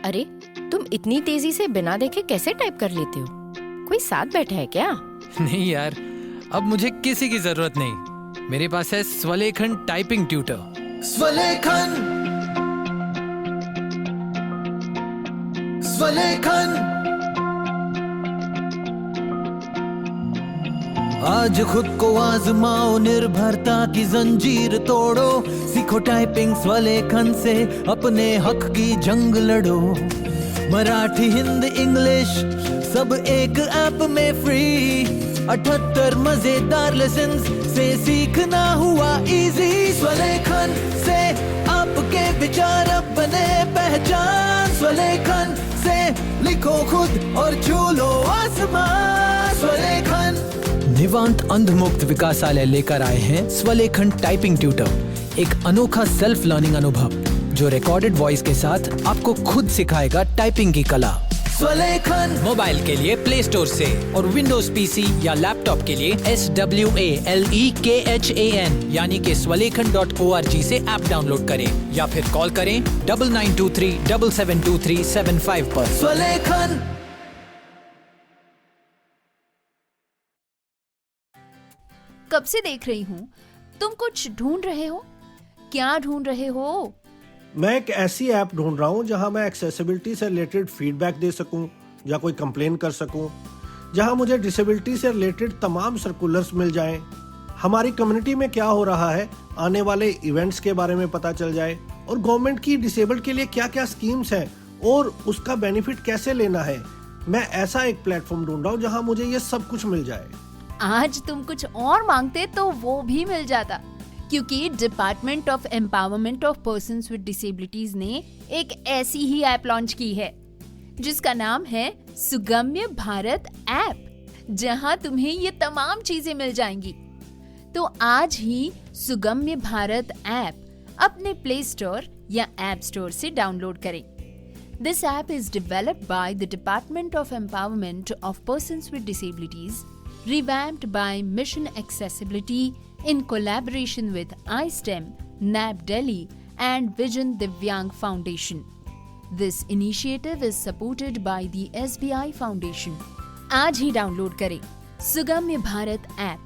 अरे, तुम इतनी तेजी से बिना देखे कैसे टाइप कर लेते हो? कोई साथ बैठा है क्या? नहीं यार, अब मुझे किसी की जरूरत नहीं। मेरे पास है स्वलेखन टाइपिंग ट्यूटर। स्वलेखन, स्वलेखन। आज खुद को आजमाओ, निर्भरता की जंजीर तोड़ो। सीखो टाइपिंग स्वलेखन से, अपने हक की जंग लड़ो। मराठी, हिंदी, इंग्लिश सब एक ऐप में फ्री। 78 मजेदार लेसन से सीखना हुआ इजी। स्वलेखन से आपके विचार अब बने पहचान। स्वलेखन से लिखो खुद और छू लो आसमान। स्वलेखन। निवांत अंधमुक्त विकासालय लेकर आए हैं स्वलेखन टाइपिंग ट्यूटर, एक अनोखा सेल्फ लर्निंग अनुभव जो रिकॉर्डेड वॉइस के साथ आपको खुद सिखाएगा टाइपिंग की कला। स्वलेखन। मोबाइल के लिए प्ले स्टोर से और विंडोज पीसी या लैपटॉप के लिए SWALEKHAN यानी कि swalekhan.org से ऐप डाउनलोड करें या फिर कॉल करें 9923772375 पर। स्वलेखन। कब से देख रही हूँ, तुम कुछ ढूंढ रहे हो। क्या ढूंढ रहे हो? मैं एक ऐसी ऐप ढूंढ रहा हूँ जहाँ मैं एक्सेसिबिलिटी से रिलेटेड फीडबैक दे सकूँ या कोई कंप्लेन कर सकूँ, जहाँ मुझे डिसेबिलिटी से रिलेटेड तमाम सर्कुलर्स मिल जाएं, हमारी कम्युनिटी में क्या हो रहा है, आने वाले इवेंट्स के बारे में पता चल जाए और गवर्नमेंट की डिसेबल्ड के लिए क्या क्या स्कीम्स हैं और उसका बेनिफिट कैसे लेना है। मैं ऐसा एक प्लेटफॉर्म ढूंढ रहा हूँ जहाँ मुझे ये सब कुछ मिल जाए। आज तुम कुछ और मांगते तो वो भी मिल जाता, क्योंकि department of empowerment of persons with disabilities ने एक ऐसी ही ऐप लॉन्च की है जिसका नाम है सुगम्य भारत ऐप, जहां तुम्हें ये तमाम चीजें मिल जाएंगी। तो आज ही सुगम्य भारत ऐप अपने प्ले स्टोर या ऐप स्टोर से डाउनलोड करें। This app is developed by the Department of Empowerment of Persons with Disabilities, revamped by Mission Accessibility in collaboration with iSTEM, NAB Delhi and Vision Divyang Foundation. This initiative is supported by the SBI Foundation. आज ही download करें सुगम्य Bharat app.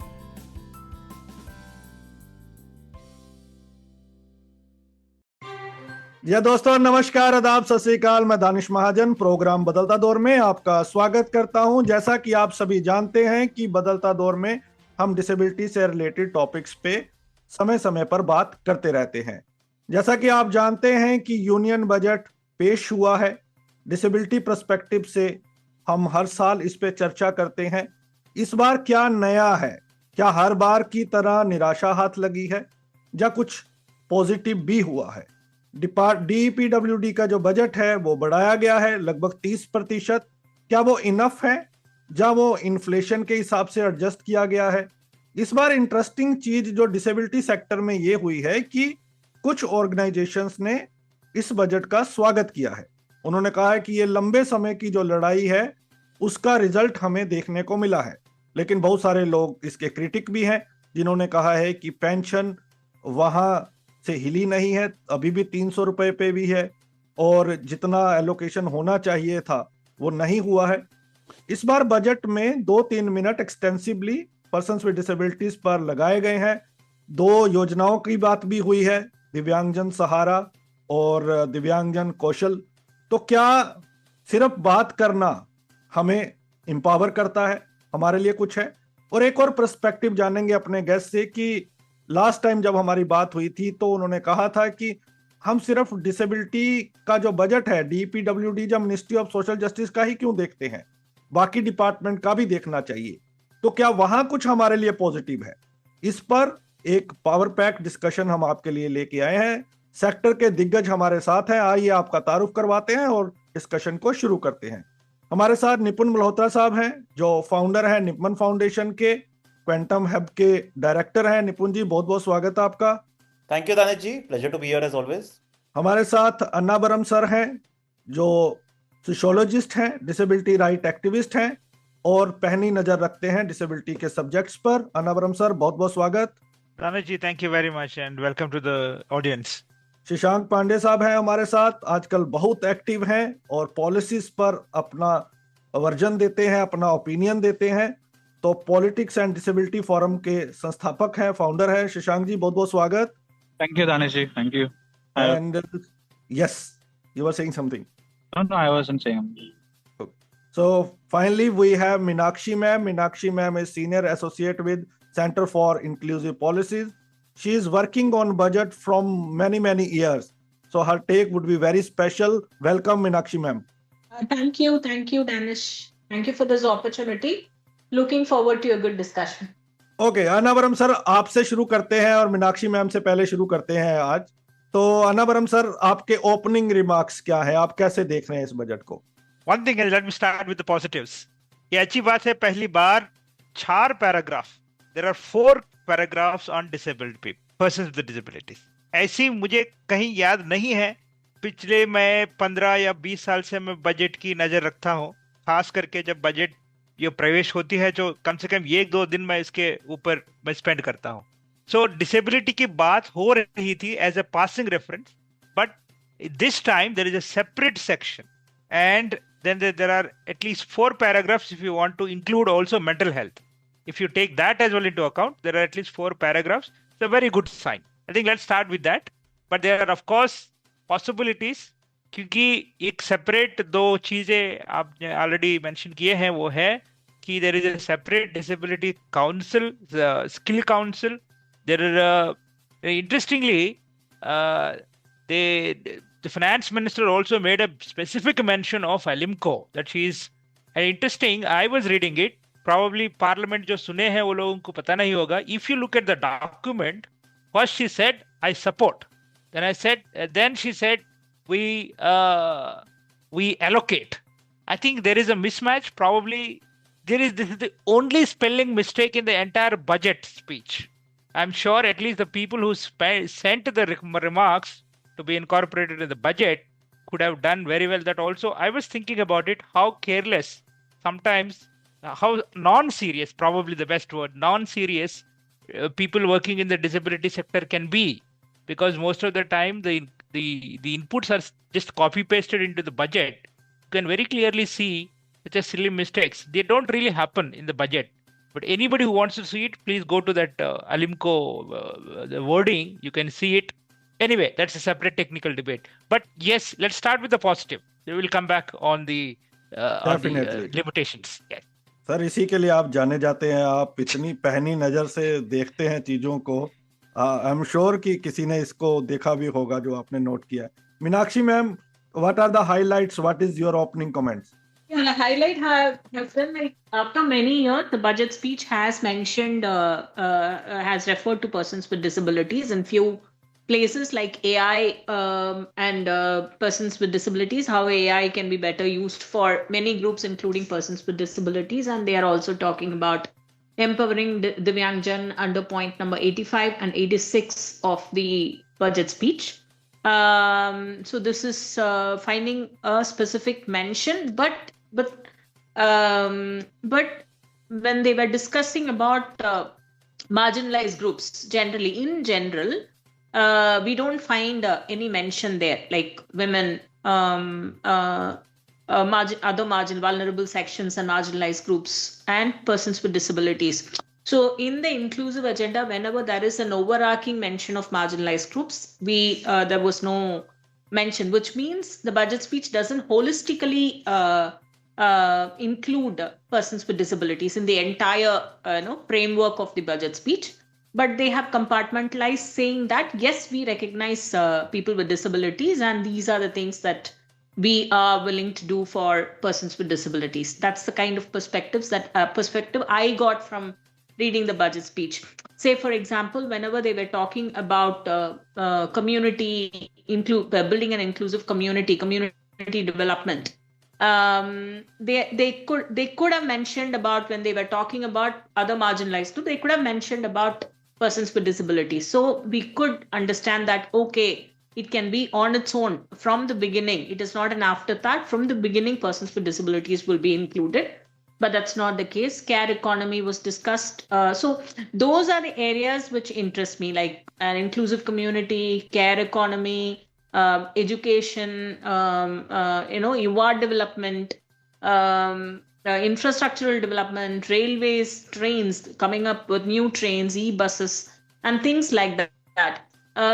या दोस्तों, नमस्कार, आदाब, सत श्री अकाल। मैं दानिश महाजन programme बदलता दौर में आपका स्वागत करता हूं। जैसा कि आप सभी जानते हैं कि बदलता दौर में हम डिसेबिलिटी से रिलेटेड टॉपिक्स पे समय समय पर बात करते रहते हैं। जैसा कि आप जानते हैं कि यूनियन बजट पेश हुआ है। डिसेबिलिटी पर्सपेक्टिव से हम हर साल इस पे चर्चा करते हैं। इस बार क्या नया है? क्या हर बार की तरह निराशा हाथ लगी है या कुछ पॉजिटिव भी हुआ है? DPWD का जो बजट है वो बढ़ाया गया है लगभग 30%। क्या वो इनफ है या वो इन्फ्लेशन के हिसाब से एडजस्ट किया गया है? इस बार इंटरेस्टिंग चीज जो डिसेबिलिटी सेक्टर में ये हुई है कि कुछ ऑर्गेनाइजेशंस ने इस बजट का स्वागत किया है। उन्होंने कहा है कि ये लंबे समय की जो लड़ाई है उसका रिजल्ट हमें देखने को मिला है। लेकिन बहुत सारे लोग इसके क्रिटिक भी हैं जिन्होंने कहा है कि पेंशन वहां से हिली नहीं है, अभी भी 300 रुपए पे भी है और जितना एलोकेशन होना चाहिए था वो नहीं हुआ है। इस बार बजट में 2-3 minute extensively persons with disabilities पर लगाए गए हैं। 2 योजनाओं की बात भी हुई है, दिव्यांगजन सहारा और दिव्यांगजन कौशल। तो क्या सिर्फ बात करना हमें एम्पावर करता है? हमारे लिए कुछ है। और एक और पर्सपेक्टिव जानेंगे अपने गेस्ट से कि लास्ट टाइम जब हमारी बात हुई थी तो उन्होंने कहा था कि हम सिर्फ डिसेबिलिटी का जो बजट है DPWD या मिनिस्ट्री ऑफ सोशल जस्टिस का ही क्यों देखते हैं, बाकी डिपार्टमेंट का भी देखना चाहिए। तो क्या वहां कुछ हमारे लिए पॉजिटिव है? इस पर एक पावर पैक डिस्कशन हम आपके लिए लेके आए हैं। सेक्टर के दिग्गज हमारे साथ हैं। आइए आपका तारुफ करवाते हैं और डिस्कशन को शुरू करते हैं। हमारे साथ निपुण मल्होत्रा साहब हैं जो फाउंडर है निपमन फाउंडेशन के, क्वांटम हब के डायरेक्टर हैं। निपुण जी, बहुत बहुत स्वागत है आपका। Thank you Danish ji, pleasure to be here as always. हमारे साथ अन्नाबरम सर हैं जो सोशियोलॉजिस्ट हैं, डिसेबिलिटी राइट एक्टिविस्ट हैं और पहनी नजर रखते हैं डिसेबिलिटी के सब्जेक्ट्स पर। अन्नाबरम सर, बहुत बहुत स्वागत। Ramesh ji, thank you very much and welcome to the audience. Shashank Pandey साहब हैं हमारे साथ, आजकल बहुत एक्टिव हैं और पॉलिसीज पर अपना वर्जन देते हैं, अपना ओपिनियन देते हैं। तो पॉलिटिक्स एंड डिसेबिलिटी फोरम के संस्थापक हैं, फाउंडर हैं। शशांक जी, बहुत बहुत स्वागत। Thank you, Danish ji. Thank you. And yes, you are saying something. No, I wasn't saying. So finally we have Meenakshi ma'am. Meenakshi ma'am is senior associate with Center for Inclusive Policies. She is working on budget from many years. So her take would be very special. Welcome Meenakshi ma'am. Thank you, Danish. Thank you for this opportunity. Looking forward to a good discussion. Okay, Anavaram sir, आपसे शुरू करते हैं और Meenakshi ma'am से पहले शुरू करते हैं आज। तो अनावरम सर, आपके ओपनिंग रिमार्क्स क्या है, आप कैसे देख रहे हैं इस बजट को? One thing is, let me start with the positives. ये अच्छी बात है, पहली बार 4 paragraph, there are 4 paragraphs on disabled people, persons with disabilities. ऐसी मुझे कहीं याद नहीं है। पिछले मैं 15 या 20 साल से मैं बजट की नजर रखता हूँ, खास करके जब बजट ये प्रवेश होती है, जो कम से कम 1-2 दिन मैं इसके ऊपर मैं स्पेंड करता हूँ। सो डिसेबिलिटी की बात हो रही थी as a passing reference, but this time there is a separate section and then there are at least 4 paragraphs if you want to include also mental health. If you take that as well into account, there are at least 4 paragraphs. It's a very good sign. I think let's start with that. But there are of course possibilities, क्योंकि एक separate 2 चीजें आपने already mention किए हैं, वो है कि there is a separate disability council, the skill council. There are interestingly the finance minister also made a specific mention of Alimco, that she is interesting. I was reading it. Probably parliament जो सुने हैं वो लोगों को पता नहीं होगा. If you look at the document, first she said, I support. Then she said, we allocate. I think there is a mismatch. Probably this is the only spelling mistake in the entire budget speech. I'm sure at least the people who sent the remarks to be incorporated in the budget could have done very well that also. I was thinking about it, how careless sometimes, how non-serious, probably the best word, non-serious people working in the disability sector can be, because most of the time the inputs are just copy pasted into the budget. You can very clearly see such a silly mistakes. They don't really happen in the budget. But anybody who wants to see it, please go to that Alimco the wording. You can see it. Anyway, that's a separate technical debate. But yes, let's start with the positive. We will come back on the limitations. Yes. Sir, इसी के लिए आप जाने जाते हैं, आप इतनी पहनी नजर से देखते हैं चीजों को। आई एम श्योर कि किसी ने इसको देखा भी होगा जो आपने नोट किया है। Meenakshi ma'am, what are the highlights, what is your opening comments? Yeah, the highlight have been like after many years, the budget speech has mentioned, has referred to persons with disabilities in few places like AI and persons with disabilities, how AI can be better used for many groups, including persons with disabilities. And they are also talking about empowering Divyangjan under point number 85 and 86 of the budget speech. So this is finding a specific mention, but when they were discussing about marginalized groups generally, in general, we don't find any mention there, like women, other vulnerable sections and marginalized groups and persons with disabilities. So in the inclusive agenda, whenever there is an overarching mention of marginalized groups, there was no mention, which means the budget speech doesn't holistically include persons with disabilities in the entire framework of the budget speech. But they have compartmentalized, saying that yes, we recognize people with disabilities, and these are the things that we are willing to do for persons with disabilities. That's the kind of perspective I got from reading the budget speech. Say, for example, whenever they were talking about building an inclusive community development, they could have mentioned about, when they were talking about other marginalized groups, they could have mentioned about persons with disabilities. So we could understand that, okay, it can be on its own from the beginning. It is not an afterthought. From the beginning, persons with disabilities will be included. but that's not the case. Care economy was discussed. So those are the areas which interest me, like an inclusive community, care economy, education, reward development, infrastructural development, railways, trains, coming up with new trains, e-buses, and things like that.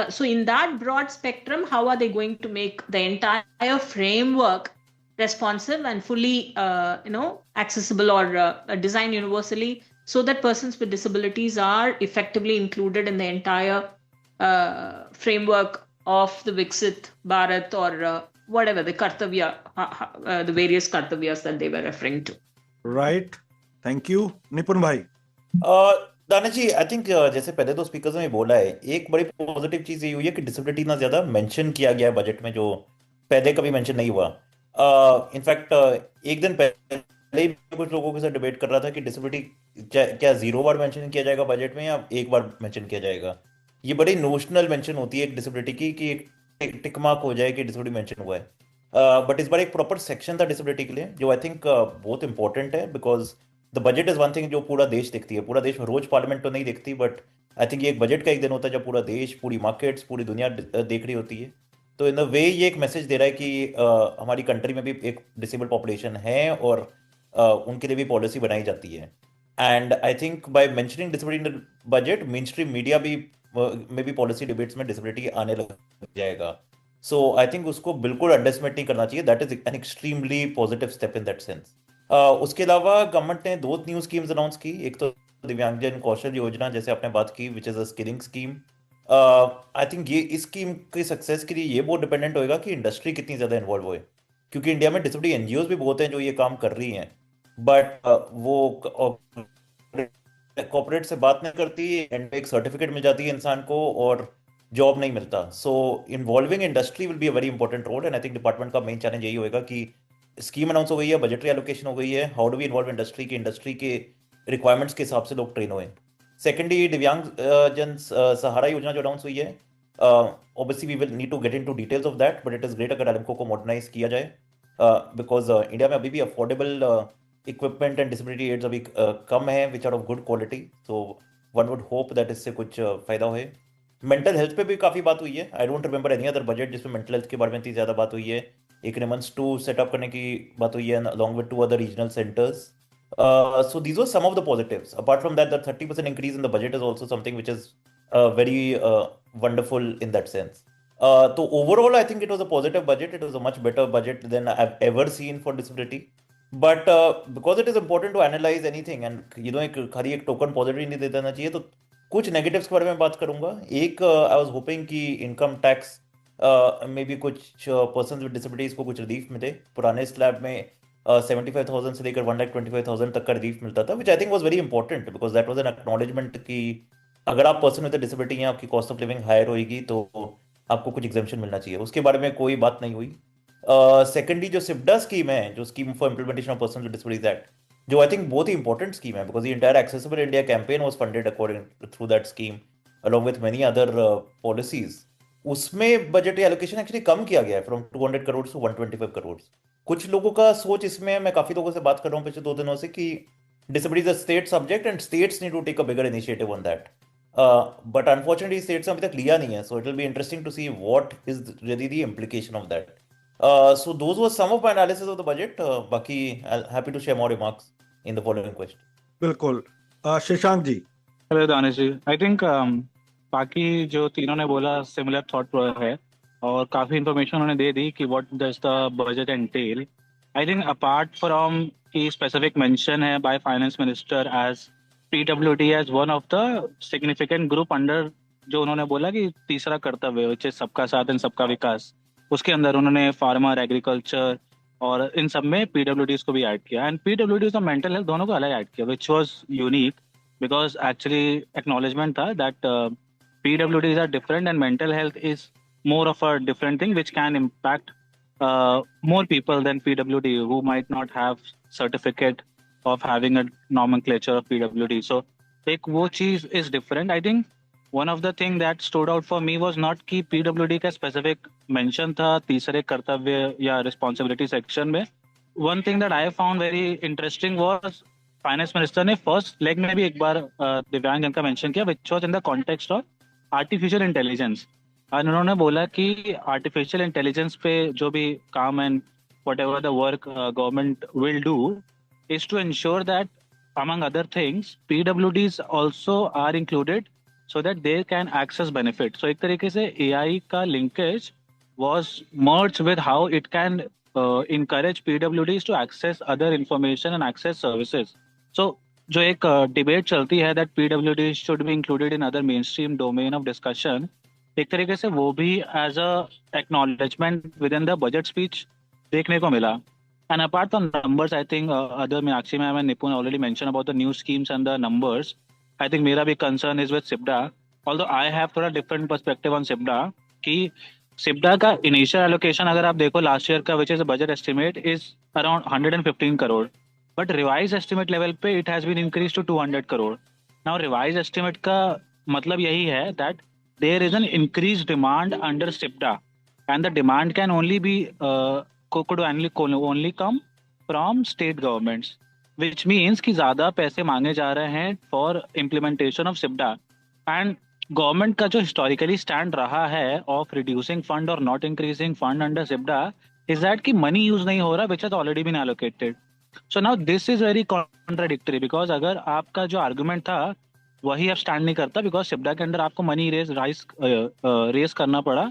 So in that broad spectrum, how are they going to make the entire framework responsive and fully accessible or designed universally, so that persons with disabilities are effectively included in the entire framework of the Viksit Bharat or whatever the Kartavya, the various Kartavyas that they were referring to. Right. Thank you. Nipun bhai. दाना जी, I think जैसे पहले दो speakers ने बोला है, एक बड़ी positive चीज ये हुई है कि डिसेबिलिटी ना ज्यादा मेंशन किया गया है बजट में, जो पहले कभी मेंशन नहीं हुआ. इनफैक्ट एक दिन पहले ही कुछ लोगों के साथ डिबेट कर रहा था कि डिसेबिलिटी क्या 0 बार मेंशन किया जाएगा बजट में या 1 बार मेंशन किया जाएगा. ये बड़ी नोशनल मेंशन होती है एक डिसेबिलिटी की, कि एक टिक मार्क हो जाए कि डिसेबिलिटी मेंशन हुआ है. बट इस बार एक प्रॉपर सेक्शन था डिसेबिलिटी के लिए, जो आई थिंक बहुत इंपॉर्टेंट है, because the budget is one thing जो पूरा देश देखती है. पूरा देश रोज पार्लियामेंट तो नहीं देखती, बट आई थिंक ये एक बजट का एक दिन होता है जब पूरा देश, पूरी मार्केट्स, पूरी दुनिया देख रही होती है. तो इन अ वे ये एक मैसेज दे रहा है कि हमारी कंट्री में भी एक डिसेबल पॉपुलेशन है और उनके लिए भी पॉलिसी बनाई जाती है. And I think by mentioning disability in budget, main stream media भी में भी पॉलिसी डिबेट्स में डिसेबिलिटी आने लग जाएगा. सो आई थिंक उसको बिल्कुल अंडरएस्टिमेट नहीं करना चाहिए. That is an extremely positive step in that sense. उसके अलावा गवर्नमेंट ने 2 न्यू स्कीम्स अनाउंस की. एक तो दिव्यांगजन कौशल योजना, जैसे आपने बात की, which is a skilling scheme. I think ये इस स्कीम की सक्सेस के लिए ये बहुत डिपेंडेंट होएगा कि इंडस्ट्री कितनी ज़्यादा इन्वॉल्व होए, क्योंकि इंडिया में डिसेबिलिटी एनजीओज भी बहुत हैं जो ये काम कर रही हैं, बट वो कॉर्पोरेट से बात नहीं करती, एंड एक सर्टिफिकेट मिल जाती है इंसान को और जॉब नहीं मिलता. So involving industry will be a very important role, and I think department का मेन चैलेंज यही होगा कि स्कीम अनाउंस हो गई है, बजटरी एलोकेशन हो गई है, how do we involve industry के रिक्वायरमेंट्स के हिसाब से लोग ट्रेन हुए. सेकेंडली, दिव्यांग जन सहारा योजना जो अनाउंस हुई है, obviously we will need to get into details of that, but it is great अगर एलिम्को को मॉडर्नाइज किया जाए, बिकॉज इंडिया में अभी भी affordable equipment and disability aids अभी कम है, which are of good quality. So one would hope that इससे कुछ फायदा होए. मेंटल हेल्थ पे भी काफ़ी बात हुई है. I don't remember any other budget जिसमें मेंटल हेल्थ के बारे में इतनी ज़्यादा बात हुई है. एक निमंस 2 सेटअप करने की बात हुई है, along with 2 other regional centers. So these were some of the positives. Apart from that, the 30% increase in the budget is also something which is very wonderful in that sense. So overall, I think it was a positive budget. It was a much better budget than I've ever seen for disability. But because it is important to analyze anything, and एक खाली एक token positive नहीं दे देना चाहिए, तो कुछ negatives के बारे में बात करूंगा. एक, आई वाज होपिंग कि इनकम टैक्स में भी कुछ पर्सन विद डिसेबिलिटीज को कुछ रिलीफ मिले. पुराने स्लैब में 75,000 से लेकर 1,25,000 तक का रिलीफ मिलता था, which I think was very important, because that was an acknowledgement कि अगर आप पर्सन विद डिसेबिलिटी हैं, आपकी कॉस्ट ऑफ लिविंग हायर होगी, तो आपको कुछ एग्जेम्पशन मिलना चाहिए. उसके बारे में कोई बात नहीं हुई. सेकेंडली, जो सिप्डा स्कीम है, जो scheme for implementation of person with disabilities act, जो आई थिंक बहुत ही इंपॉर्टेंट स्कीम है, because the entire accessible India campaign was funded according through that scheme along with many other policies. उसमें budget allocation actually कम किया गया है, from 200 crore to 125 crore. कुछ लोगों का सोच इसमें, मैं काफी लोगों से बात कर रहा हूँ पिछले 2 दिनों से, कि disability is a state subject and states need to take a bigger initiative on that. But unfortunately states ने अभी तक लिया नहीं है. So it will be interesting to see what is really the implication of that. So those was some of my analysis of the budget. बाकी I am happy to share more remarks in the following question. बिल्कुल. Shashank ji. Hello Danish ji, I think बाकी जो तीनों ने बोला similar thought है, और काफ़ी इंफॉर्मेशन उन्होंने दे दी कि what does the budget entail. I think apart from की स्पेसिफिक मेंशन है by finance minister as PWD as one of the significant group under, जो उन्होंने बोला कि तीसरा कर्तव्य विच इज सबका साथ एंड सबका विकास, उसके अंदर उन्होंने फार्मर, एग्रीकल्चर और इन सब में पीडब्ल्यूडीज को भी ऐड किया. एंड पीडब्ल्यूडीज और मेंटल हेल्थ दोनों को अलग ऐड किया, which was unique, because actually acknowledgement था that PWDs are different and mental health is more of a different thing which can impact more people than PWD who might not have certificate of having a nomenclature of PWD. So एक वो चीज is different. I think one of the thing that stood out for me was not कि PWD का specific mention था तीसरे कर्तव्य या responsibility section में, one thing that I found very interesting was finance minister ने फर्स्ट लेग में भी एक बार दिव्यांग जन का मेंशन किया, which was in the context of artificial intelligence. और उन्होंने बोला कि आर्टिफिशियल इंटेलिजेंस पे जो भी काम and whatever the work government will do is to ensure that among other things PWDs also are included so that they can access benefit. So एक तरीके से AI का linkage was merged with how it can encourage PWDs to access other information and access services. So जो एक debate चलती है that PWDs should be included in other mainstream domain of discussion, एक तरीके से वो भी as a acknowledgement within the budget speech देखने को मिला. And apart from numbers, I think other Meenakshi ma'am and Nipun already mentioned about the new schemes and the numbers. I think मेरा भी concern is with SIPDA. Although I have थोड़ा different perspective on SIPDA कि SIPDA का initial allocation अगर आप देखो last year का which is a budget estimate is around 115 crore. But revised estimate level पे it has been increased to 200 crore. Now revised estimate का मतलब यही है that there is an increased demand under SIPDA and the demand can only be could only come from state governments, which means कि ज़्यादा पैसे मांगे जा रहे हैं for implementation of SIPDA. And government का जो historically stand रहा है of reducing fund or not increasing fund under SIPDA is that कि money use नहीं हो रहा which has already been allocated. So now this is very contradictory because अगर आपका जो argument था वही अब stand नहीं करता because SIPDA के अंदर आपको money raise करना पड़ा,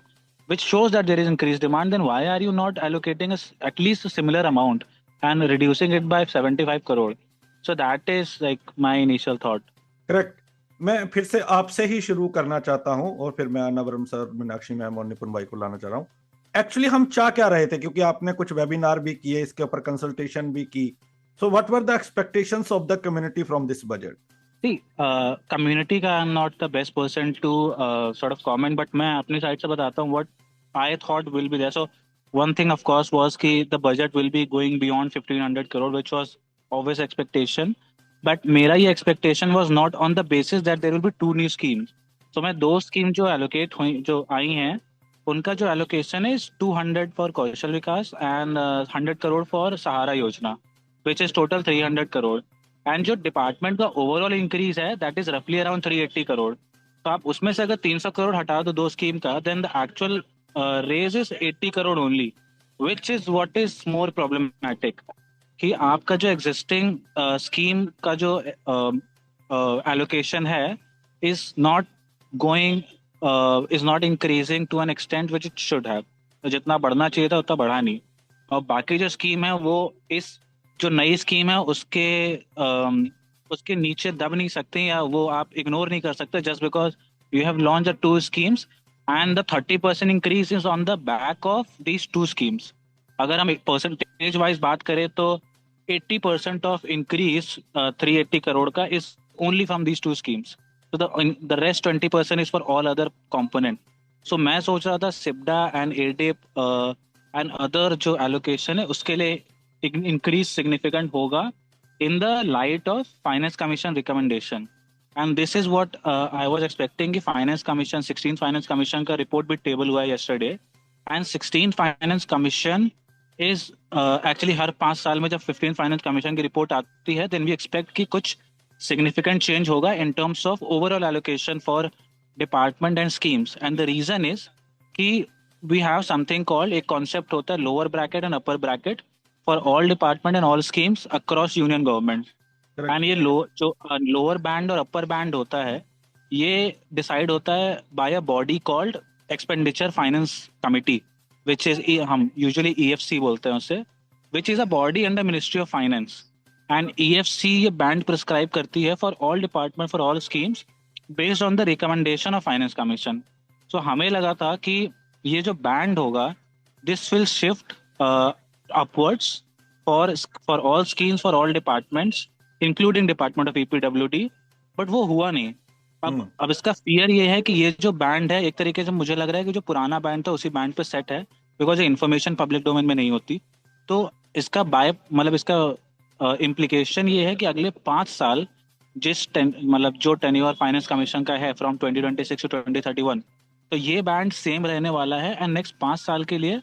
which shows that there is increased demand, then why are you not allocating at least a similar amount and reducing it by 75 crore? So that is like my initial thought. Correct. मैं फिर से आपसे ही शुरू करना चाहता हूं और फिर मैं नवरम सर, मीनाक्षी मैम और निपुण भाई को लाना चाह रहा हूं। एक्चुअली हम चाह क्या रहे थे, क्योंकि आपने कुछ वेबिनार भी किए, इसके ऊपर कंसल्टेशन भी की। So what were the expectations of the community from this budget? See, community का I'm not the best person to sort of comment, but मैं अपनी साइड से बताता हूँ what I thought will be there. So one thing of course was कि the budget will be going beyond 1500 crore, which was obvious expectation. But मेरा ये expectation was not on the basis that there will be two new schemes. So मैं दो scheme जो allocate हुई, जो आई हैं, उनका जो allocation is 200 for Kaushal Vikas and 100 crore for सहारा योजना, which is total 300 crore. And जो डिपार्टमेंट का ओवरऑल इंक्रीज है दैट इज रफली अराउंड 380 करोड़. तो आप उसमें से अगर 300 करोड़ हटा दो दो स्कीम का, then the actual raise is 80 crore only, which is what is more problematic कि आपका जो एग्जिस्टिंग स्कीम का जो एलोकेशन है is not going is not increasing to an extent which it should have. तो जितना बढ़ना चाहिए था उतना बढ़ा नहीं. और बाकी जो स्कीम है वो इस जो नई स्कीम है उसके नीचे दब नहीं सकते या वो आप इग्नोर नहीं कर सकते just because you have launch the two schemes and the 30% increase is on the back of these two schemes. अगर हम परसेंटेज वाइज बात करें तो 80% ऑफ इंक्रीज 380 करोड़ का is only from these two schemes. So the rest 20% is for all other component. So मैं सोच रहा था सिप्डा एंड एडेप एंड अदर जो एलोकेशन है उसके लिए increase significant होगा in the light of finance commission recommendation. And this is what I was expecting कि finance commission 16th finance commission का report भी table हुआ है yesterday. And 16th finance commission is actually हर 5 साल में जब 15th finance commission की report आती है then we expect कि कुछ significant change होगा in terms of overall allocation for department and schemes. And the reason is कि we have something called एक concept होता है lower bracket and upper bracket for all department and all schemes across union government. And ये जो lower band और upper band होता है ये decide होता है by a body called expenditure finance committee, which is हम usually EFC बोलते हैं उसे, which is a body under Ministry of Finance. And EFC ये band prescribe करती है for all department for all schemes based on the recommendation of finance commission. So हमें लगा था कि ये जो band होगा this will shift upwards for all schemes for all departments including department of EPWD, but वो हुआ नहीं. अब इसका fear ये है कि ये जो बैंड है एक तरीके से मुझे लग रहा है कि जो पुराना बैंड था उसी बैंड पे सेट है बिकॉज इन्फॉर्मेशन पब्लिक डोमेन में नहीं होती. तो इसका मतलब इसका इम्प्लीकेशन ये है कि अगले 5 साल मतलब जो टेन्योर फाइनेंस कमीशन का है फ्रॉम 2026 टू 2031 तो ये बैंड सेम रहने वाला है. एंड नेक्स्ट 5 साल के लिए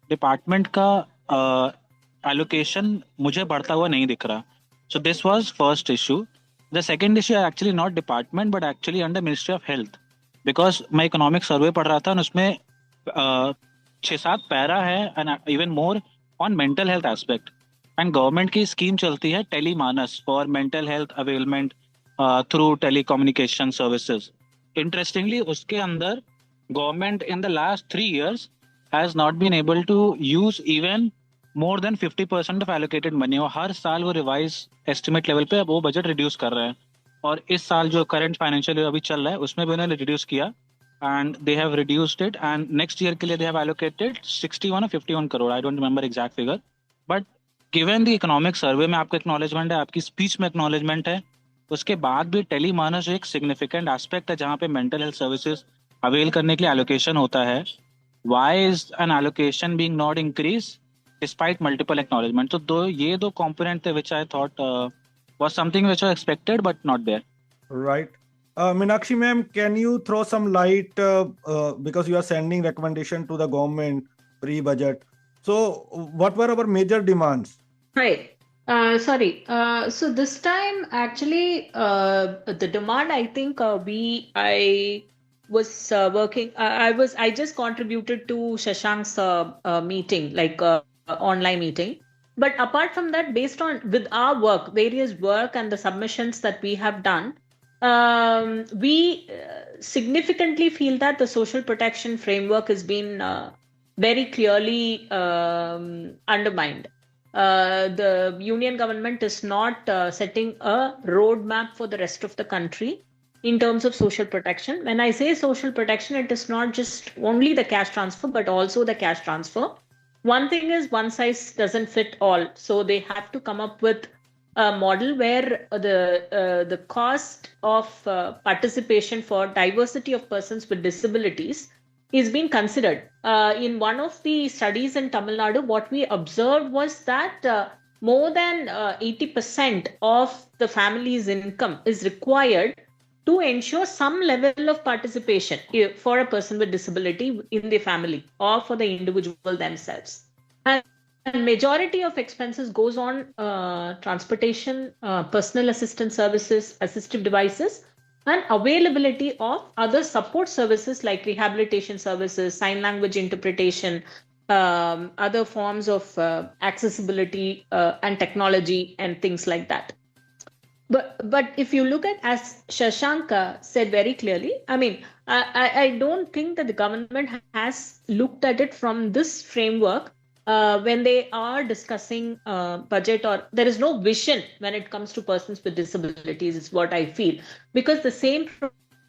डिपार्टमेंट का allocation मुझे बढ़ता हुआ नहीं दिख रहा. So this was first issue. The second issue actually not department but actually under Ministry of Health, because मैं economic survey पढ़ रहा था और उसमें 6-7 पैरा है and even more on mental health aspect. And government की स्कीम चलती है Tele-MANAS for mental health availment through telecommunication services. Interestingly, उसके अंदर government in the last 3 years has not been able to use even more than 50% of allocated money. और हर साल वो revise estimate level पे वो बजट रिड्यूस कर रहे हैं. और इस साल जो करंट फाइनेंशियल ईयर अभी चल रहा है उसमें भी उन्होंने रिड्यूस किया and they have reduced it, and next year के लिए they have allocated 61 or 51 crore. I don't remember exact figure. But given the economic survey में आपका acknowledgement है, आपकी speech में acknowledgement है, उसके बाद भी टेलीमानस एक significant aspect है जहाँ पे mental health services avail करने के लिए allocation होता है. Why is an allocation being not increased despite multiple acknowledgement? तो ये दो component थे which I thought was something which was expected but not there. Right. Meenakshi ma'am, can you throw some light because you are sending recommendation to the government pre-budget. So what were our major demands? Right. Sorry. So this time, actually, the demand, I think I was working. I just contributed to Shashank's meeting, like online meeting. But apart from that, based on with our work, various work and the submissions that we have done, we significantly feel that the social protection framework has been very clearly undermined. The union government is not setting a roadmap for the rest of the country in terms of social protection. When I say social protection, it is not just only the cash transfer, but also the cash transfer. One thing is one size doesn't fit all. So they have to come up with a model where the cost of participation for diversity of persons with disabilities is being considered. In one of the studies in Tamil Nadu, what we observed was that more than 80% of the family's income is required to ensure some level of participation for a person with disability in the family or for the individual themselves. And majority of expenses goes on transportation, personal assistance services, assistive devices, and availability of other support services like rehabilitation services, sign language interpretation, other forms of accessibility and technology and things like that. But if you look at, as Shashank said very clearly, I mean, I don't think that the government has looked at it from this framework when they are discussing budget, or there is no vision when it comes to persons with disabilities, is what I feel. Because the same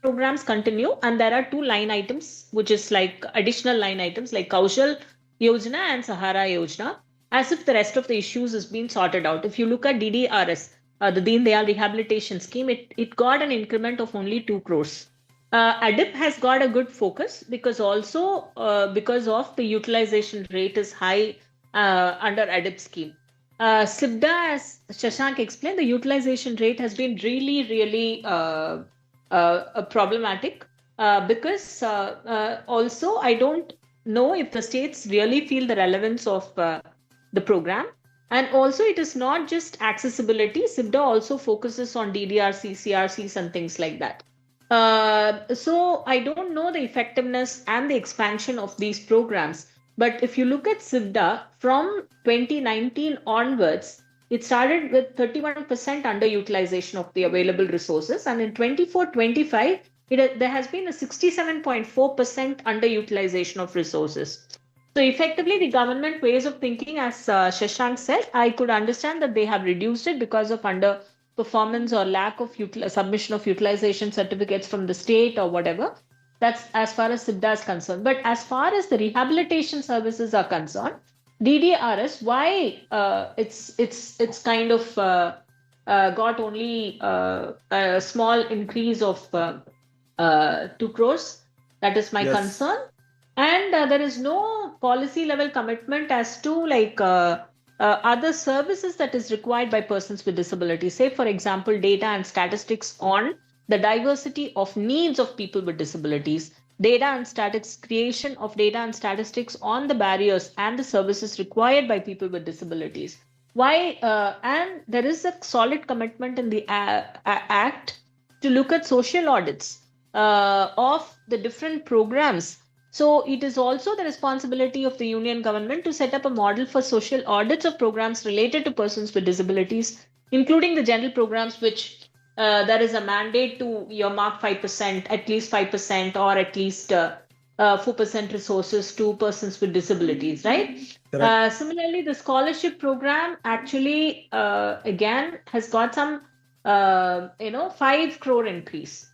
programs continue and there are two line items, which is like additional line items like Kaushal Yojana and Sahara Yojana, as if the rest of the issues is being sorted out. If you look at DDRS, the Deen Dayal Rehabilitation Scheme, it got an increment of only 2 crores. ADIP has got a good focus because also because of the utilization rate is high under ADIP scheme. SIBDA, as Shashank explained, the utilization rate has been really problematic because also I don't know if the states really feel the relevance of the program. And also it is not just accessibility. SIBDA also focuses on DDRC, CRCs and things like that. So I don't know the effectiveness and the expansion of these programs. But if you look at SIBDA, from 2019 onwards, it started with 31% underutilization of the available resources. And in 24-25, there has been a 67.4% underutilization of resources. So effectively, the government ways of thinking, as Shashank said, I could understand that they have reduced it because of underperformance or lack of submission of utilization certificates from the state or whatever. That's as far as SIBDA is concerned. But as far as the rehabilitation services are concerned, DDRS, why it's kind of got only a small increase of 2 crores. That is my concern. And there is no policy level commitment as to like other services that is required by persons with disabilities. Say, for example, data and statistics on the diversity of needs of people with disabilities, data and statistics, creation of data and statistics on the barriers and the services required by people with disabilities. Why? And there is a solid commitment in the Act to look at social audits of the different programs. So it is also the responsibility of the union government to set up a model for social audits of programs related to persons with disabilities, including the general programs which there is a mandate to earmark 5%, at least 5%, or at least 4% resources to persons with disabilities, right? Similarly, the scholarship program actually, again, has got some, 5 crore increase.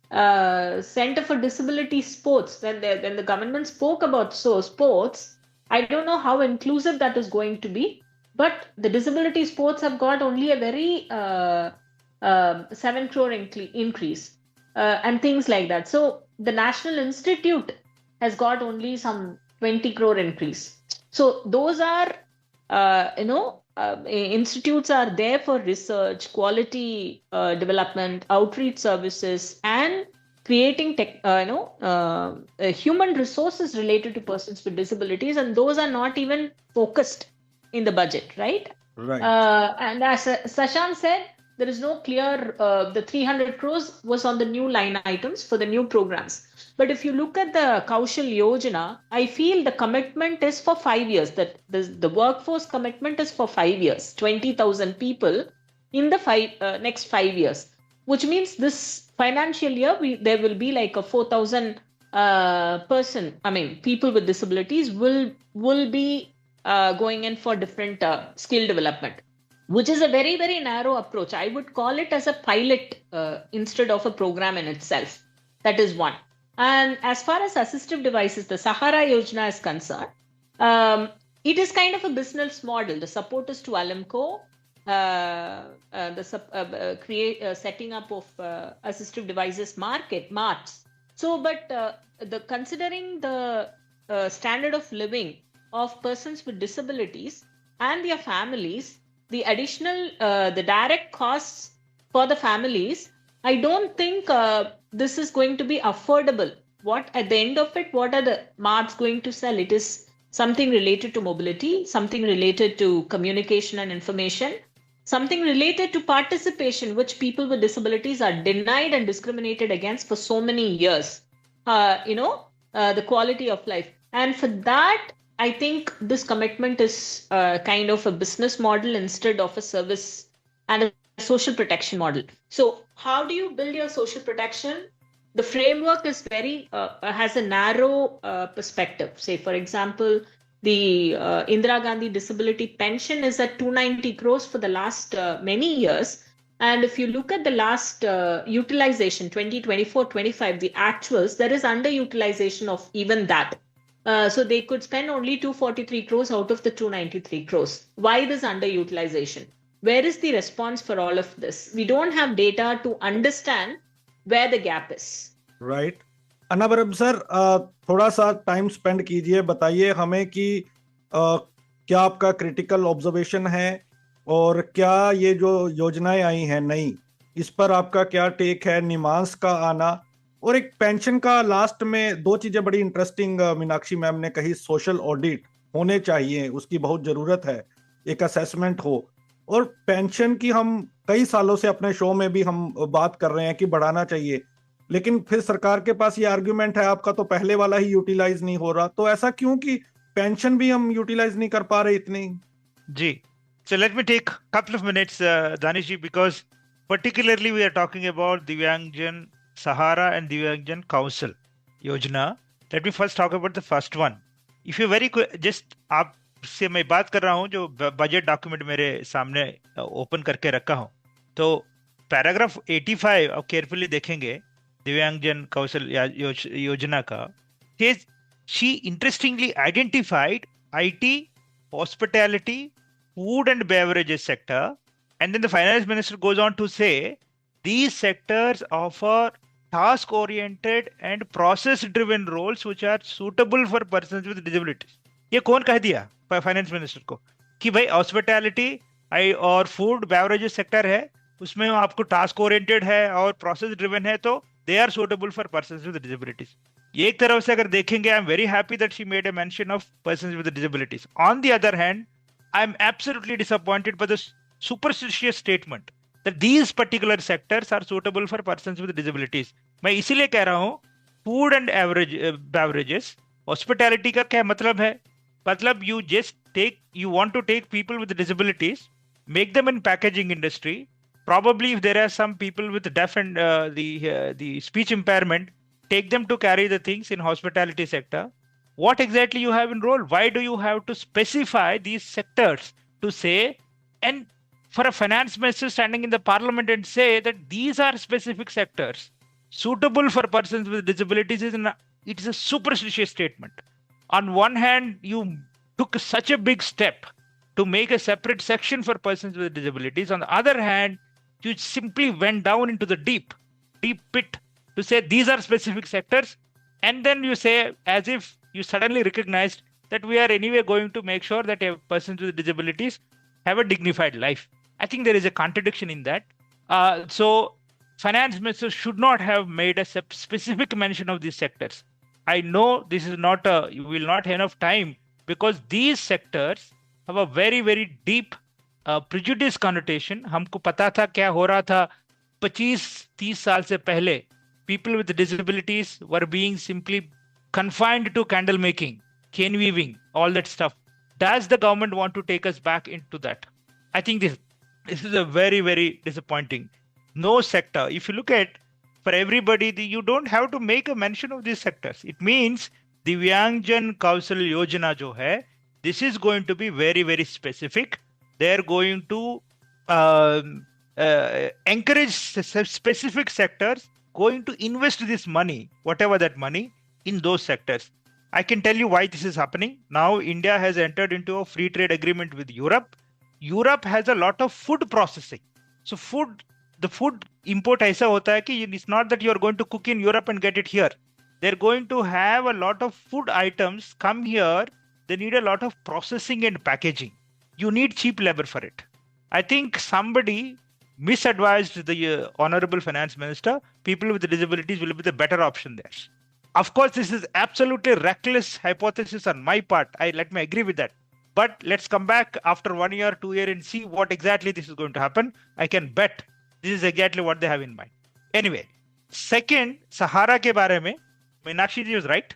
Center for Disability Sports, when the government spoke about sports, I don't know how inclusive that is going to be, but the disability sports have got only a very 7 crore increase and things like that. So the National Institute has got only some 20 crore increase. So those are, institutes are there for research, quality development, outreach services, and creating human resources related to persons with disabilities, and those are not even focused in the budget, right? Right. And as Sashank said, there is no clear, the 300 crores was on the new line items for the new programs. But if you look at the Kaushal Yojana, I feel the commitment is for 5 years, that the workforce commitment is for 5 years, 20,000 people in the next 5 years, which means this financial year, there will be like a 4,000 people with disabilities will be going in for different skill development, which is a very, very narrow approach. I would call it as a pilot instead of a program in itself. That is one. And as far as assistive devices, the Sahara Yojana is concerned, it is kind of a business model. The support is to Alimco, setting up of assistive devices marts. So, but considering the standard of living of persons with disabilities and their families, the additional, the direct costs for the families, I don't think this is going to be affordable. What at the end of it, what are the marts going to sell? It is something related to mobility, something related to communication and information, something related to participation, which people with disabilities are denied and discriminated against for so many years. The quality of life. And for that, I think this commitment is kind of a business model instead of a service and a social protection model. So how do you build your social protection? The framework is has a narrow perspective. Say, for example, the Indira Gandhi Disability Pension is at 290 crores for the last many years. And if you look at the last utilization, 2024-25, the actuals, there is underutilization of even that. So they could spend only 243 crores out of the 293 crores. Why this underutilization? Where is the response for all of this? We don't have data to understand where the gap is. Right. Anabaram sir, थोड़ा सा time spend कीजिए, बताइए हमें कि क्या आपका critical observation है और क्या ये जो योजनाएं आई हैं नई, इस पर आपका क्या टेक है? निमांस का आना और एक पेंशन का, लास्ट में 2 चीजें बड़ी इंटरेस्टिंग मीनाक्षी मैम ने कही, सोशल ऑडिट होने चाहिए, उसकी बहुत जरूरत है, एक असेसमेंट हो, और पेंशन की हम कई सालों से अपने शो में भी हम बात कर रहे हैं कि बढ़ाना चाहिए, लेकिन फिर सरकार के पास ये आर्ग्यूमेंट है आपका तो पहले वाला ही यूटिलाइज नहीं हो रहा, तो ऐसा क्यों कि पेंशन भी हम यूटिलाइज नहीं कर पा रहे इतनी? जी, so let me take a couple of minutes, Danish ji, because particularly we are talking about Divyangjan Sahara and Divyangjan Council Yojana. Let me first talk about the first one. If you very quick, just आपसे मैं बात कर रहा हूँ जो budget document मेरे सामने open करके रखा हूँ, तो पैराग्राफ 85 आप केयरफुली देखेंगे दिव्यांगजन कौशल योजना का, she interestingly identified IT, hospitality, food and beverages sector, and then the finance minister goes on to say these sectors offer task-oriented and process-driven roles which are suitable for persons with disabilities. ये कौन कह दिया finance minister को कि भाई hospitality और food beverages sector है, उसमें आपको टास्क ओरिएंटेड है और प्रोसेस ड्रिवन है, तो they are suitable for persons with disabilities. एक तरफ से अगर देखेंगे, I'm very happy that she made a mention of persons with disabilities. On the other hand, I'm absolutely disappointed by the superstitious statement that these particular sectors are suitable for persons with disabilities. मैं इसीलिए कह रहा हूँ, food and beverages, hospitality का क्या मतलब है? मतलब you want to take people with disabilities, make them in packaging industry. Probably if there are some people with deaf and the speech impairment, take them to carry the things in hospitality sector. What exactly you have in role? Why do you have to specify these sectors to say, and for a finance minister standing in the parliament and say that these are specific sectors suitable for persons with disabilities, it is a superstitious statement. On one hand, you took such a big step to make a separate section for persons with disabilities. On the other hand, you simply went down into the deep pit to say these are specific sectors, and then you say, as if you suddenly recognized that we are anyway going to make sure that persons with disabilities have a dignified life. I think there is a contradiction in that. So finance minister should not have made a specific mention of these sectors. I know this is not you will not have enough time, because these sectors have a very, very deep prejudice connotation. हमको पता था क्या हो रहा था 25-30 साल से पहले. People with disabilities were being simply confined to candle making, cane weaving, all that stuff. Does the government want to take us back into that? I think this is a very, very disappointing. No sector. If you look at, for everybody, you don't have to make a mention of these sectors. It means Divyangjan Kausal Yojana jo hai, this is going to be very, very specific. They're going to encourage specific sectors, going to invest this money, whatever that money, in those sectors. I can tell you why this is happening. Now India has entered into a free trade agreement with Europe. Europe has a lot of food processing. So the food import aisa hota hai ki it's not that you're going to cook in Europe and get it here. They're going to have a lot of food items come here. They need a lot of processing and packaging. You need cheap labor for it. I think somebody misadvised the honorable finance minister. People with disabilities will be the better option there. Of course, this is absolutely reckless hypothesis on my part. Let me agree with that. But let's come back after 1 year, 2 years and see what exactly this is going to happen. I can bet this is exactly what they have in mind. Anyway, second, Sahara ke baare mein, Meenakshi ji was right.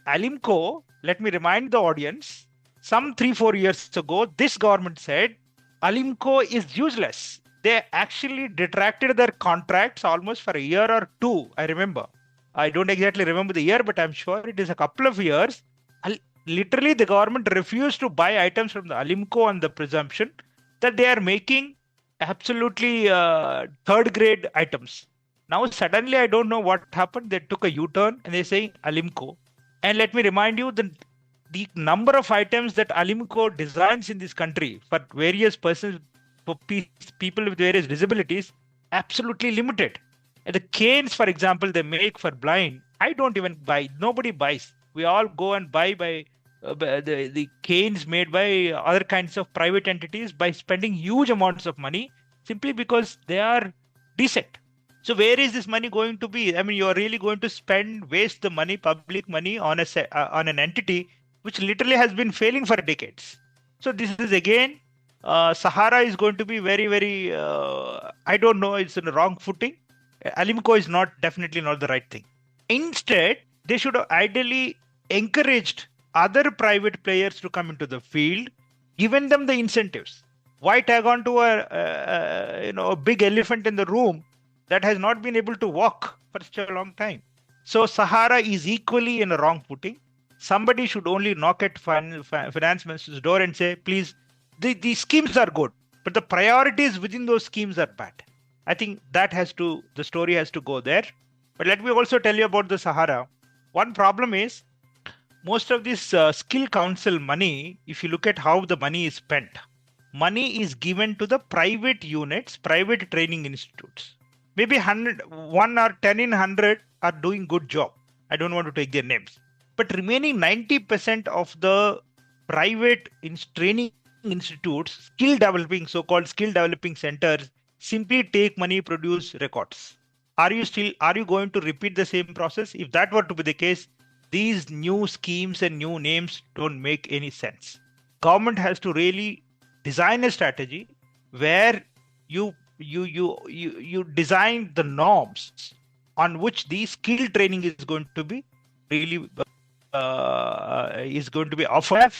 Alimco, let me remind the audience, some 3-4 years ago, this government said Alimco is useless. They actually detracted their contracts almost for a year or two, I remember. I don't exactly remember the year, but I'm sure it is a couple of years. Literally, the government refused to buy items from the Alimco on the presumption that they are making absolutely third-grade items. Now, suddenly, I don't know what happened. They took a U-turn and they're saying Alimco. And let me remind you, the number of items that Alimco designs in this country for various persons, for people with various disabilities, absolutely limited. And the canes, for example, they make for blind, I don't even buy. Nobody buys. We all go and buy the canes made by other kinds of private entities by spending huge amounts of money simply because they are decent. So where is this money going to be? I mean, you are really going to waste the money, public money on an entity which literally has been failing for decades. So this is again, Sahara is going to be very, very, I don't know, it's in the wrong footing. Alimco is definitely not the right thing. Instead, they should have ideally encouraged other private players to come into the field, given them the incentives. Why tag on to a big elephant in the room that has not been able to walk for such a long time? So Sahara is equally in a wrong footing. Somebody should only knock at finance minister's door and say, please, the schemes are good, but the priorities within those schemes are bad. I think the story has to go there. But let me also tell you about the Sahara. One problem is, most of this skill council money, if you look at how the money is spent, money is given to the private units, private training institutes. Maybe 1 or 10 in 100 are doing good job. I don't want to take their names. But remaining 90% of the private training institutes, so-called skill developing centers, simply take money, produce records. are you going to repeat the same process? If that were to be the case, these new schemes and new names don't make any sense. Government has to really design a strategy where you design the norms on which the skill training is going to be really offered.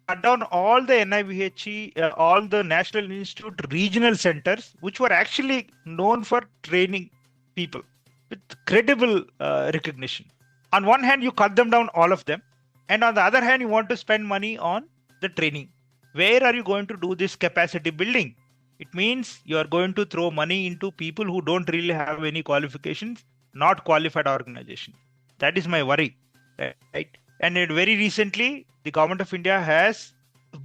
Cut down all the NIVHE, all the National Institute regional centers, which were actually known for training people with credible recognition. On one hand, you cut them down, all of them, and on the other hand, you want to spend money on the training. Where are you going to do this capacity building? It means you are going to throw money into people who don't really have any qualifications, not qualified organization. That is my worry, right? And very recently, the government of India has,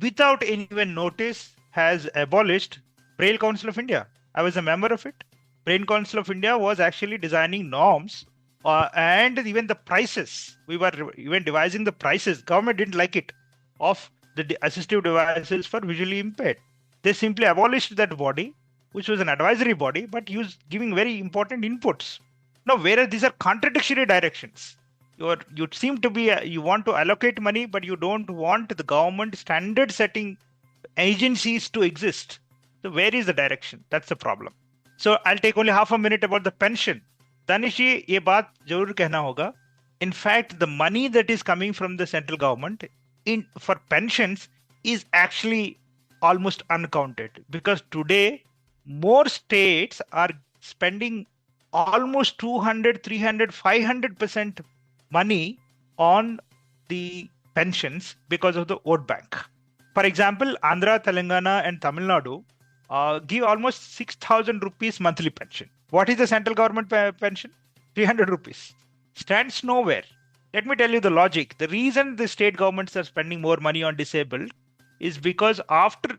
without any even notice, has abolished Braille Council of India. I was a member of it. Braille Council of India was actually designing norms and even the prices. We were even devising the prices. Government didn't like it of the assistive devices for visually impaired. They simply abolished that body, which was an advisory body, but giving very important inputs. Now, whereas these are contradictory directions. You seem to be you want to allocate money, but you don't want the government standard setting agencies to exist. So where is the direction? That's the problem. So I'll take only half a minute about the pension. Danish ji, ये बात जरूर कहना होगा. In fact, the money that is coming from the central government for pensions is actually almost uncounted, because today more states are spending almost 200, 300, 500% money on the pensions because of the vote bank. For example, Andhra, Telangana and Tamil Nadu give almost 6,000 rupees monthly pension. What is the central government pension? 300 rupees. Stands nowhere. Let me tell you the logic. The reason the state governments are spending more money on disabled is because after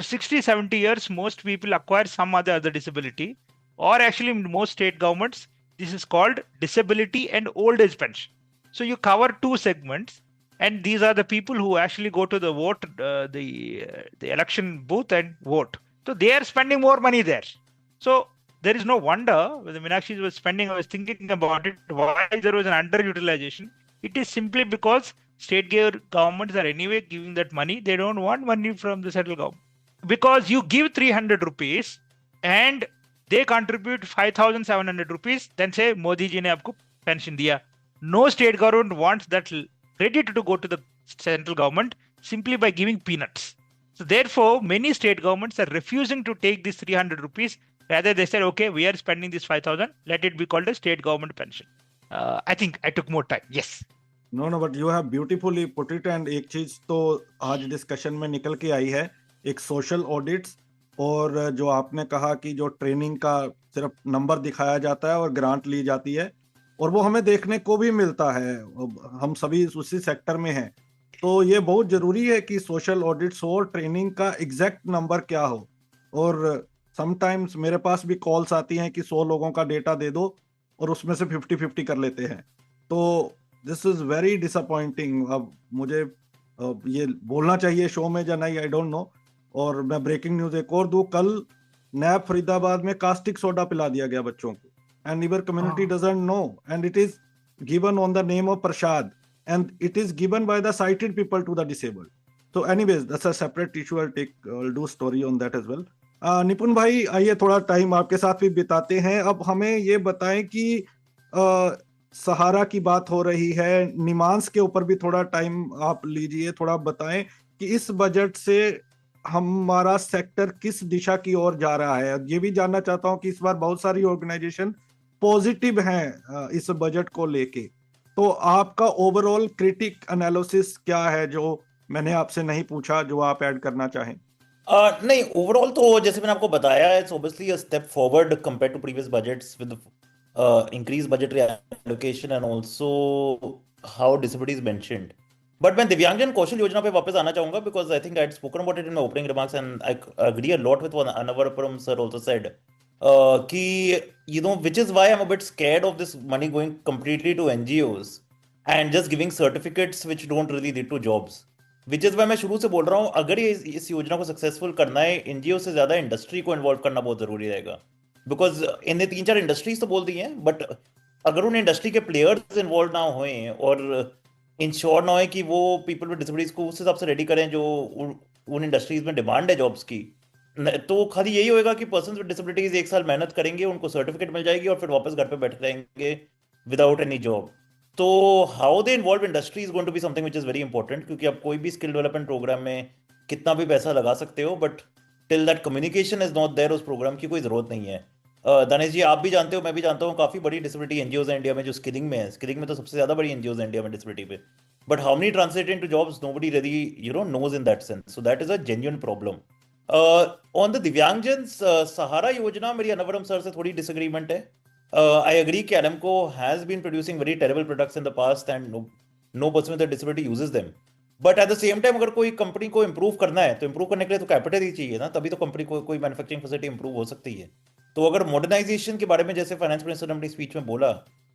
60, 70 years, most people acquire some other disability, or actually in most state governments, this is called disability and old age pension. So you cover two segments, and these are the people who actually go to the vote, the election booth and vote. So they are spending more money there. So there is no wonder when Meenakshi was spending. I was thinking about it, why there was an underutilization. It is simply because state governments are anyway giving that money. They don't want money from the central government, because you give 300 rupees and they contribute 5,700 rupees, then say Modi ji ne aapko pension diya. No state government wants that credit to go to the central government simply by giving peanuts. So therefore, many state governments are refusing to take this 300 rupees. Rather, they said, okay, we are spending this 5,000. Let it be called a state government pension. I think I took more time. Yes. No, but you have beautifully put it. And एक चीज तो आज discussion में निकल के आई है, एक social audits, और जो आपने कहा कि जो ट्रेनिंग का सिर्फ नंबर दिखाया जाता है और ग्रांट ली जाती है, और वो हमें देखने को भी मिलता है, हम सभी उसी सेक्टर में हैं. तो ये बहुत जरूरी है कि सोशल ऑडिट्स हो और ट्रेनिंग का एग्जैक्ट नंबर क्या हो. और समटाइम्स मेरे पास भी कॉल्स आती हैं कि 100 लोगों का डेटा दे दो और उसमें से 50-50 कर लेते हैं. तो दिस इज वेरी डिसअपॉइंटिंग. अब मुझे ये बोलना चाहिए शो में या नहीं, आई डोंट नो. और मैं ब्रेकिंग न्यूज एक और दूं, कल नैब फरीदाबाद में कास्टिक सोडा पिला दिया गया बच्चों को, and neighbour community doesn't know, and it is given on the name of prasad, and it is given by the sighted people to the disabled. So anyways, that's a separate issue. I'll do story on that as well. निपुण भाई, आइए थोड़ा time आपके साथ भी बिताते हैं. अब हमें ये बताएं कि सहारा की बात हो रही है, निमांस के ऊपर भी थोड़ा टाइम आप लीजिए, थोड़ा बताएं कि इस बजट से हमारा सेक्टर किस दिशा की ओर जा रहा है. ये भी जानना चाहता हूं कि इस बार बहुत सारी ऑर्गेनाइजेशन पॉजिटिव हैं इस बजट को लेके. तो आपका ओवरऑल क्रिटिक एनालिसिस क्या है, जो मैंने आपसे नहीं पूछा, जो आप ऐड करना चाहें? नहीं, ओवरऑल तो जैसे मैंने आपको बताया, it's obviously a step forward compare to previous budgets with increase budgetary allocation and also how disability is mentioned. But मैं दिव्यांगजन कौशल योजना पे वापस आना चाहूंगा, because I think I had spoken about it in my opening remarks and I agree a lot with what Anavaram sir also said, कि you know, which is why I'm a bit scared of this money going completely to NGOs and just giving certificates which don't really lead to jobs. Which is why मैं शुरू से बोल रहा हूँ, अगर ये इस योजना को सक्सेसफुल करना है, एनजीओ से ज्यादा इंडस्ट्री को इन्वॉल्व करना बहुत जरूरी रहेगा. बिकॉज इनने 3-4 इंडस्ट्रीज तो बोल दी हैं, बट अगर उन इंडस्ट्री के प्लेयर्स इन्वॉल्व ना होए और इंश्योर ना हो कि वो पीपल विद डिसेबिलिटीज को उस हिसाब से रेडी करें जो उन इंडस्ट्रीज में डिमांड है जॉब्स की, तो खाली यही होएगा कि पर्सन विद डिसेबिलिटीज 1 साल मेहनत करेंगे, उनको सर्टिफिकेट मिल जाएगी और फिर वापस घर पे बैठे रहेंगे विदाउट एनी जॉब। तो how they involve industry is going to be something which is very important, क्योंकि आप कोई भी स्किल डेवलपमेंट प्रोग्राम में कितना भी पैसा लगा सकते हो, but till that communication is not there उस प्रोग्राम की कोई जरूरत नहीं है। दानिश जी, आप भी जानते हो, मैं भी जानता हूँ, काफी बड़ी डिसेबिलिटी एनजीओज हैं इंडिया में जो स्किलिंग में है। स्किलिंग में तो सबसे ज्यादा बड़ी एनजीओज हैं इंडिया में डिसेबिलिटी पे, but how many translate into jobs, nobody really knows in that sense, so that is a genuine problem. On the दिव्यांगजन्स सहारा योजना, मेरी अनवरम सर से थोड़ी डिसएग्रीमेंट है। I agree कि Aramco has been producing very terrible products in the past and no person with a disability uses them. But at the same time अगर कोई company को improve करना है तो इंप्रूव करने के लिए तो कैपिटल ही चाहिए ना, तभी तो कंपनी को कोई मैन्युफैक्चरिंग फैसिलिटी इंप्रूव हो सकती है। तो अगर मॉडर्नाइजेशन के बारे में जैसे फाइनेंस मिनिस्टर ने अपनी स्पीच में बोला,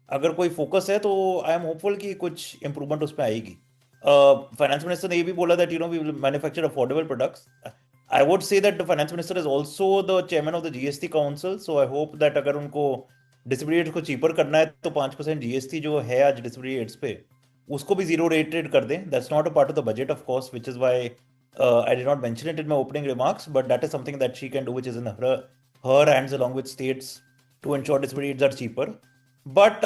अगर कोई फोकस है तो आई एम होपफुल कि कुछ इंप्रूवमेंट उसमें आएगी। फाइनेंस मिनिस्टर ने ये भी बोला that we will manufacture affordable products. I would say that the finance minister is also the chairman of the GST council, so I hope that अगर उनको डिसेबिलिटी को चीपर करना है तो 5% जीएसटी जो है आज डिसेबिलिटी एड्स पे, उसको भी जीरो रेटेड कर दें। That's not a part of the budget of course, which is why I did not mention it in my opening remarks, but that is something that she can do, which is in her hands along with states to ensure disability aids are cheaper. But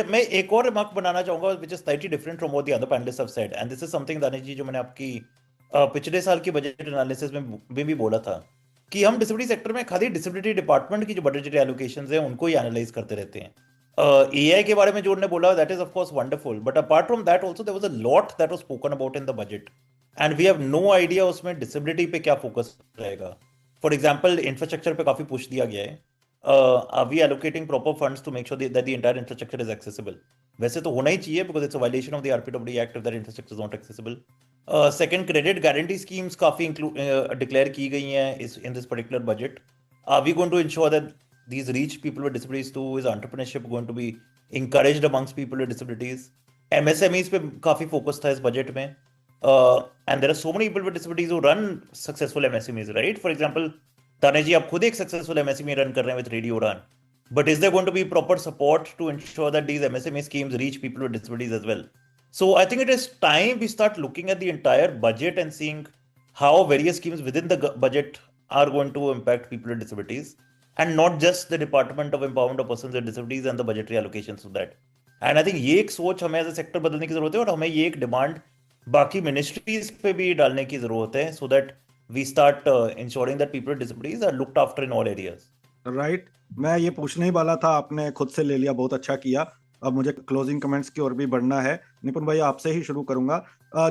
मैं एक और remark बनाना चाहूंगा which is slightly different from what the other panelists have said, and this is something Danish जी जो मैंने आपकी पिछले साल की बजट एनालिसिस में भी बोला था कि हम डिसेबिलिटी सेक्टर में खाली डिसेबिलिटी डिपार्टमेंट की जो बजटरी एलोकेशंस हैं उनको ही एनालाइज करते रहते हैं। AI के बारे में जो उन्होंने बोला, that is of course wonderful, but apart from that also there was a lot that was spoken about in the budget and we have no idea उसमें डिसेबिलिटी पे क्या फोकस रहेगा। फॉर एग्जाम्पल इंफ्रास्ट्रक्चर पे काफी push दिया गया है। Are we allocating proper funds to make sure that the entire infrastructure is accessible? वैसे तो होना ही चाहिए because it's a violation of the RPWD Act if that infrastructure is not accessible. Second, credit guarantee schemes काफी declare की गई हैं in this particular budget. Are we going to ensure that these reach people with disabilities too? Is entrepreneurship going to be encouraged amongst people with disabilities? MSMEs पे काफी focus था इस budget में, and there are so many people with disabilities who run successful MSMEs, right? For example, ताने जी आप खुद एक successful MSME run कर रहे हैं with रेडियो उड़ान, but is there going to be proper support to ensure that these MSME schemes reach people with disabilities as well? So I think it is time we start looking at the entire budget and seeing how various schemes within the budget are going to impact people with disabilities, and not just the Department of Empowerment of Persons with Disabilities and the budgetary allocations of that. And I think ये एक सोच हमें as A sector बदलने की जरूरत है और हमें ये एक डिमांड बाकी मिनिस्ट्रीज पे भी डालने की जरूरत है, so that we start ensuring that people with disabilities are looked after in all areas. Right मैं ये पूछने ही वाला था, आपने खुद से ले लिया, बहुत अच्छा किया। अब मुझे क्लोजिंग कमेंट्स की ओर भी बढ़ना है। निपुण भाई आपसे ही शुरू करूंगा।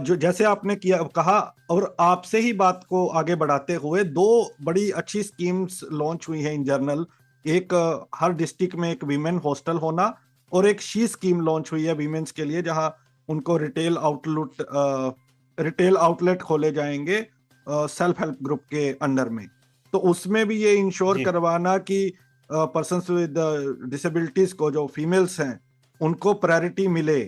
जो जैसे आपने किया कहा और आपसे ही बात को आगे बढ़ाते हुए, दो बड़ी अच्छी स्कीम्स लॉन्च हुई हैं इन जनरल। एक हर डिस्ट्रिक्ट में एक वीमेन हॉस्टल होना और एक शी स्कीम लॉन्च हुई है वीमेन्स के लिए, जहां उनको रिटेल आउटलेट खोले जाएंगे सेल्फ हेल्प ग्रुप के अंडर में। तो उसमें भी ये इंश्योर करवाना कि पर्सन्स विद डिसेबिलिटीज को, जो फीमेल्स हैं, उनको प्रायोरिटी मिले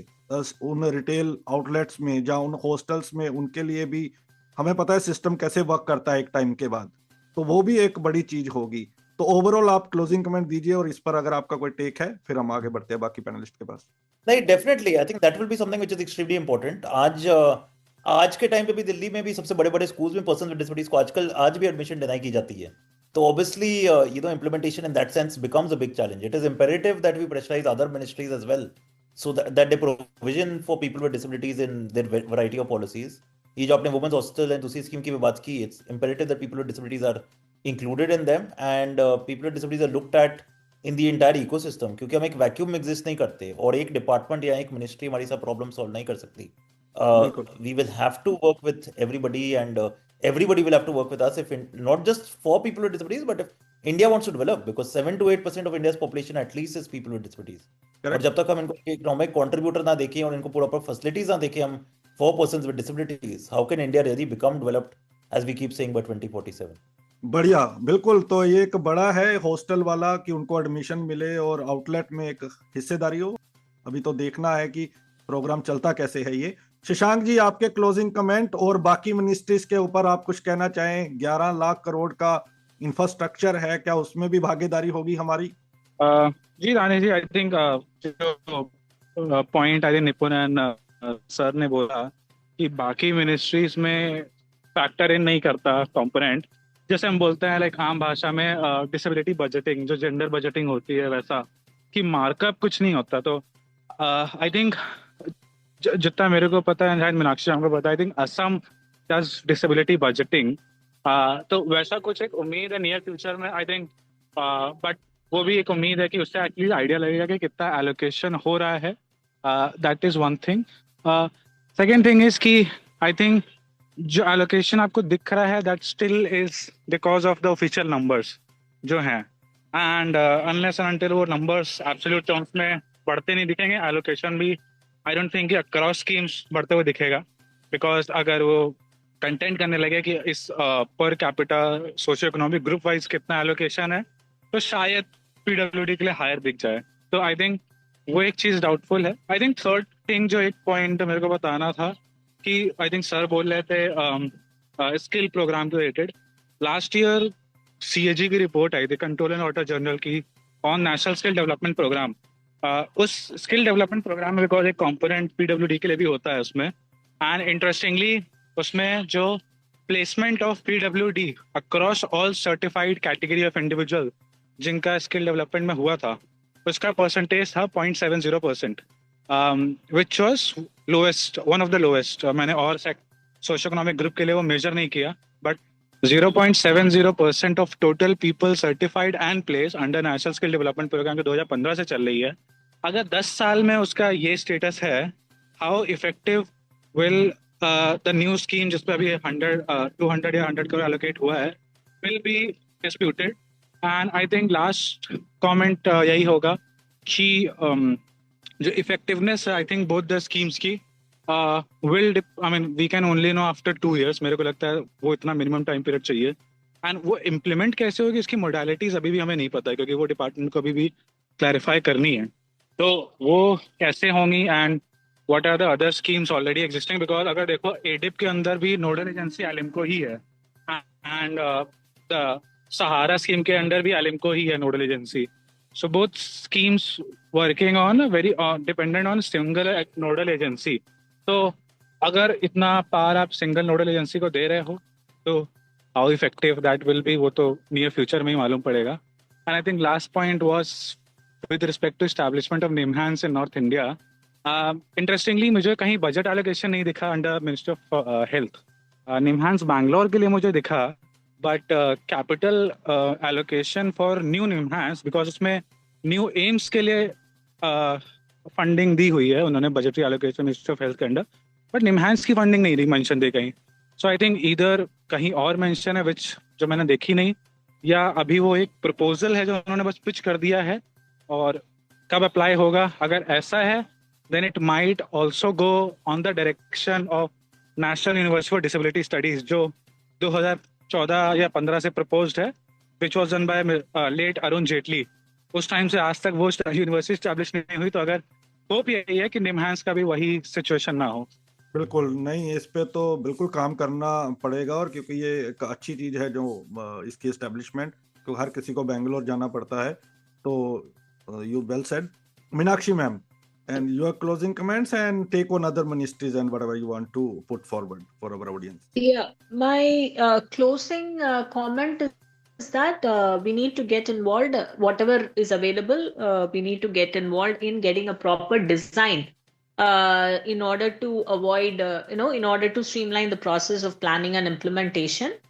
उन रिटेल आउटलेट्स में, जहाँ उन हॉस्टल्स में, उनके लिए भी हमें पता है सिस्टम कैसे वर्क करता है एक टाइम के बाद, तो वो भी एक बड़ी चीज होगी। तो ओवरऑल आप क्लोजिंग कमेंट दीजिए और इस पर अगर आपका कोई टेक है फिर हम आगे बढ़ते हैं बाकी पैनलिस्ट के पास। नहीं, definitely I think that will be something which is extremely important. आज के टाइम पे भी दिल्ली में भी सबसे बड़े बड़े स्कूल्स में पर्सन विद डिसेबिलिटीज को आज भी एडमिशन डिनाई की जाती है। तो obviously implementation in that sense becomes a big challenge. It is imperative that we pressurize other ministries as well, so that they provision for people with disabilities in their variety of policies. ये जो आपने women's hostel and दूसरी scheme की भी बात की, it's imperative that people with disabilities are included in them and people with disabilities are looked at in the entire ecosystem, क्योंकि हम एक वैक्यूम में एग्जिस्ट नहीं करते और एक डिपार्टमेंट या एक मिनिस्ट्री हमारी सब प्रॉब्लम सॉल्व नहीं कर सकती। We will have to work with everybody and everybody will have to work with us, if not just for people with disabilities, but if India wants to develop, because 7 to 8% of India's population at least is people with disabilities. और जब तक हम इनको economic contributor ना देखें और इनको proper facilities ना देखें हम for persons with disabilities, how can India really become developed as we keep saying by 2047? बढ़िया, बिल्कुल। तो ये एक बड़ा है हॉस्टल वाला कि उनको एडमिशन मिले और आउटलेट में एक हिस्सेदारी हो। अभी तो देखना है कि प्रोग्राम चलता कैसे है। ये शशांक जी, आपके क्लोजिंग कमेंट और बाकी मिनिस्ट्रीज के ऊपर आप कुछ कहना चाहें। 11 लाख करोड़ का इंफ्रास्ट्रक्चर है, क्या उसमें भी भागीदारी होगी हमारी? जी रानी जी, आई थिंक जो पॉइंट आई थिंक निपुण एंड सर ने बोला कि बाकी मिनिस्ट्रीज में फैक्टर इन नहीं करता कंपोनेंट, जैसे हम बोलते हैं लाइक आम भाषा में डिसेबिलिटी बजटिंग, जो जेंडर बजटिंग होती है वैसा कि मार्कअप कुछ नहीं होता। तो आई थिंक जितना मेरे को पता है, मीनाक्षी हमको पता है, I think Assam does disability budgeting. तो वैसा कुछ एक उम्मीद है नियर फ्यूचर में, आई थिंक। बट वो भी एक उम्मीद है कि उससे एक्चुअली आइडिया लगेगा कि कितना एलोकेशन हो रहा है। That is one thing. Second thing is कि आई थिंक जो एलोकेशन आपको दिख रहा है that still is because of the official numbers जो हैं, एंड अनलेस एंड अनटिल वो नंबर्स एब्सोल्यूट टर्म्स में बढ़ते नहीं दिखेंगे, एलोकेशन भी आई डोंट थिंक कि अक्रॉस स्कीम्स बढ़ते हुए दिखेगा। बिकॉज अगर वो कंटेंट करने लगे कि इस per capita socio economic group wise कितना एलोकेशन है, तो शायद पीडब्ल्यूडी के लिए हायर दिख जाए। तो आई थिंक वो एक चीज डाउटफुल है। आई थिंक थर्ड थिंग जो एक पॉइंट मेरे को बताना था कि आई थिंक सर बोल रहे थे स्किल प्रोग्राम के रिलेटेड। लास्ट ईयर सीएजी की रिपोर्ट आई थी, कंट्रोलर एंड ऑडिटर जनरल की, on national skill development program. उस स्किल डेवलपमेंट प्रोग्राम में बिकॉज एक कॉम्पोनेंट पीडब्ल्यूडी के लिए भी होता है उसमें, एंड इंटरेस्टिंगली उसमें जो placement of PWD across all certified category of individual जिनका स्किल डेवलपमेंट में हुआ था, उसका परसेंटेज था 0.70%, which was lowest, one of the lowest. मैंने और सोशो इकोनॉमिक ग्रुप के लिए वो मेजर नहीं किया, but 0.70% of total people certified and place under national skill development program जो 2015 से चल रही है। अगर 10 साल में उसका ये स्टेटस है, how effective will the new scheme जिसपे अभी 200 या 100 करोड़ एलोकेट हुआ है will be disputed. And I think last comment यही होगा कि जो इफेक्टिवनेस है I think both the schemes की will, I mean we can only know after 2 years। मेरे को लगता है वो इतना मिनिमम टाइम पीरियड चाहिए। एंड वो इम्प्लीमेंट कैसे होगी इसकी मोडालिटीज अभी भी हमें नहीं पता है, क्योंकि वो डिपार्टमेंट को अभी भी क्लैरिफाई करनी है। तो वो कैसे होंगी and what are the other schemes already existing, because अगर देखो एडिप के अंदर भी नोडल एजेंसी एलिम्को ही है, एंड द सहारा स्कीम के अंदर भी एलिम्को ही है nodal agency. So both schemes working on very dependent on single nodal agency. तो अगर इतना पावर आप सिंगल नोडल एजेंसी को दे रहे हो तो how effective that will be, वो तो नियर फ्यूचर में ही मालूम पड़ेगा। And I think last point was with respect to establishment of NIMHANS in North India. Interestingly मुझे कहीं बजट एलोकेशन नहीं दिखा under ministry of health. NIMHANS Bangalore के लिए मुझे दिखा, but capital allocation for new NIMHANS, because उसमें न्यू एम्स के लिए फंडिंग दी हुई है उन्होंने, budgetary allocation ministry of health के अंडर, बट निमहांस की फंडिंग नहीं मेंशन दी कहीं। सो आई थिंक इधर कहीं और मेंशन है विच जो मैंने देखी नहीं, या अभी वो एक प्रपोजल है जो उन्होंने बस पिच कर दिया है और कब अप्लाई होगा। अगर ऐसा है then it might also go on the direction of National University for Disability Studies जो 2014 या 15 से proposed है, which was done by late Arun Jaitley. उस टाइम से आज तक वो यूनिवर्सिटी स्टैब्लिश नहीं हुई, तो अगर होप यही है कि निमहांस का भी वही सिचुएशन ना हो। बिल्कुल नहीं, इस पे तो बिल्कुल काम करना पड़ेगा, और क्योंकि ये एक अच्छी चीज है जो इसकी एस्टेब्लिशमेंट, क्योंकि हर किसी को बेंगलोर जाना पड़ता है। तो you well said Meenakshi ma'am, and your closing comments and take on other ministries and whatever you want to put forward for our audience. Yeah, my closing comment is that we need to get involved, whatever is available, we need to get involved in getting a proper design in order to avoid, in order to streamline the process of planning and implementation.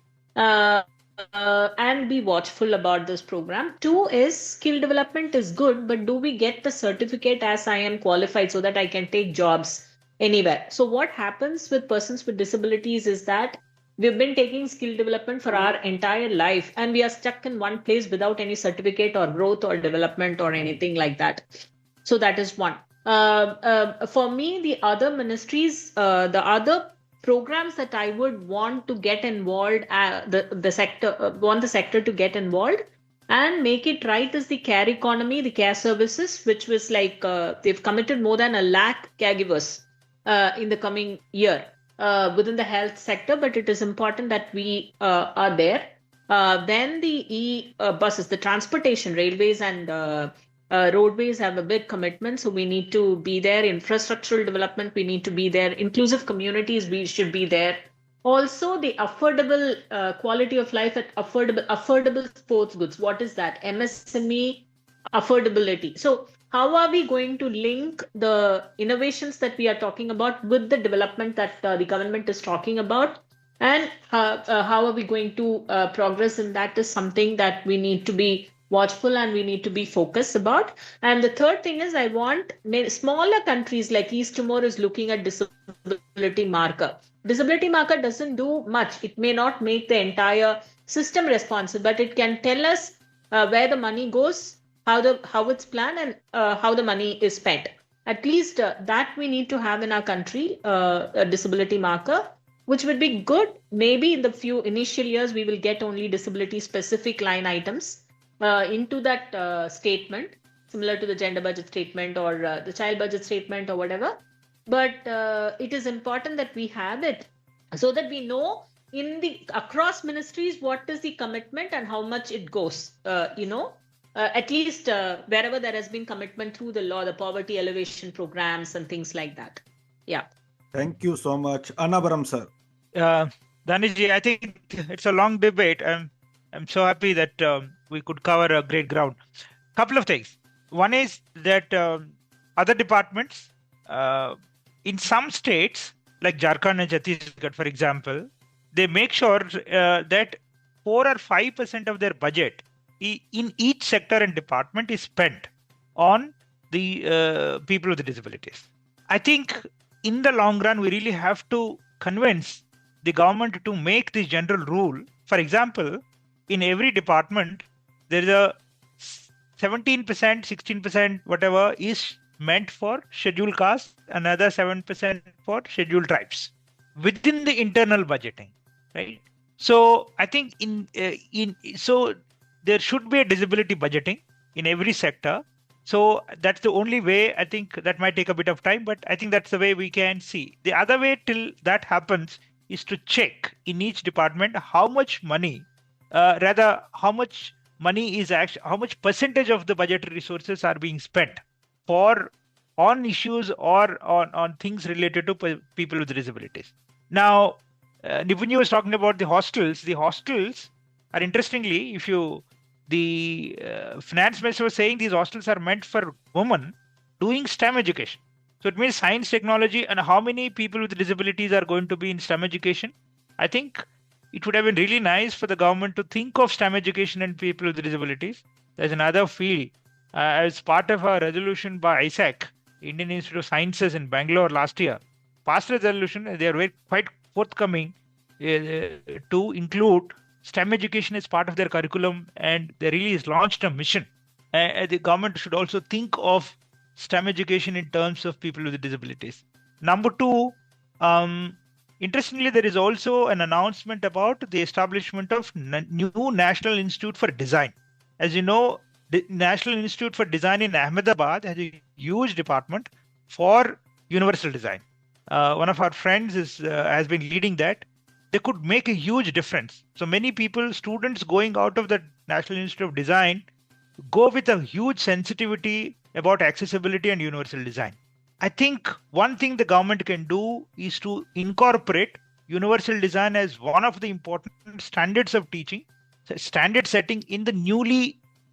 And be watchful about this program. 2 is skill development is good, but do we get the certificate as I am qualified so that I can take jobs anywhere? So what happens with persons with disabilities is that we've been taking skill development for our entire life and we are stuck in one place without any certificate or growth or development or anything like that. So that is one. For me, the other ministries, the other programs that I would want to get involved, the sector, want the sector to get involved and make it right is the care economy, the care services, which was like they've committed more than 1 lakh caregivers in the coming year within the health sector, but it is important that we are there. Then the buses, the transportation, railways and roadways have a big commitment. So we need to be there. Infrastructural development, we need to be there. Inclusive communities, we should be there. Also, the affordable quality of life at affordable sports goods. What is that? MSME affordability. So how are we going to link the innovations that we are talking about with the development that the government is talking about? And how are we going to progress in that is something that we need to be watchful and we need to be focused about. And the third thing is I want smaller countries like East Timor is looking at disability marker. Disability marker doesn't do much. It may not make the entire system responsive, but it can tell us where the money goes, how it's planned, and how the money is spent. At least that we need to have in our country, a disability marker, which would be good. Maybe in the few initial years, we will get only disability specific line items into that statement, similar to the gender budget statement or the child budget statement or whatever. But it is important that we have it so that we know in the across ministries what is the commitment and how much it goes. At least wherever there has been commitment through the law, the poverty elevation programs and things like that. Yeah. Thank you so much. Annabaram sir. Danishji, I think it's a long debate. I'm so happy that we could cover a great ground. Couple of things. One is that other departments in some states like Jharkhand and Chhattisgarh, for example, they make sure that 4 or 5% of their budget in each sector and department is spent on the people with disabilities. I think in the long run, we really have to convince the government to make this general rule. For example, in every department, there is a 17%, 16%, whatever is meant for scheduled castes, another 7% for scheduled tribes within the internal budgeting, right? So I think so there should be a disability budgeting in every sector. So that's the only way. I think that might take a bit of time, but I think that's the way we can see. The other way till that happens is to check in each department how much money, how much money is actually, how much percentage of the budgetary resources are being spent on issues or on things related to people with disabilities. Now, Nipunji was talking about the hostels. The hostels are, interestingly, the finance minister was saying these hostels are meant for women doing STEM education. So it means science, technology, and how many people with disabilities are going to be in STEM education. I think it would have been really nice for the government to think of STEM education and people with disabilities. There's another field. As part of a resolution by ISAC, Indian Institute of Sciences in Bangalore last year, passed a resolution. They are quite forthcoming to include STEM education as part of their curriculum, and they really has launched a mission. The government should also think of STEM education in terms of people with disabilities. Number two, interestingly, there is also an announcement about the establishment of new National Institute for Design. As you know, the National Institute for Design in Ahmedabad has a huge department for universal design. One of our friends has been leading that. They could make a huge difference. So many people, students going out of the National Institute of Design, go with a huge sensitivity about accessibility and universal design. I think one thing the government can do is to incorporate universal design as one of the important standards of teaching, standard setting in the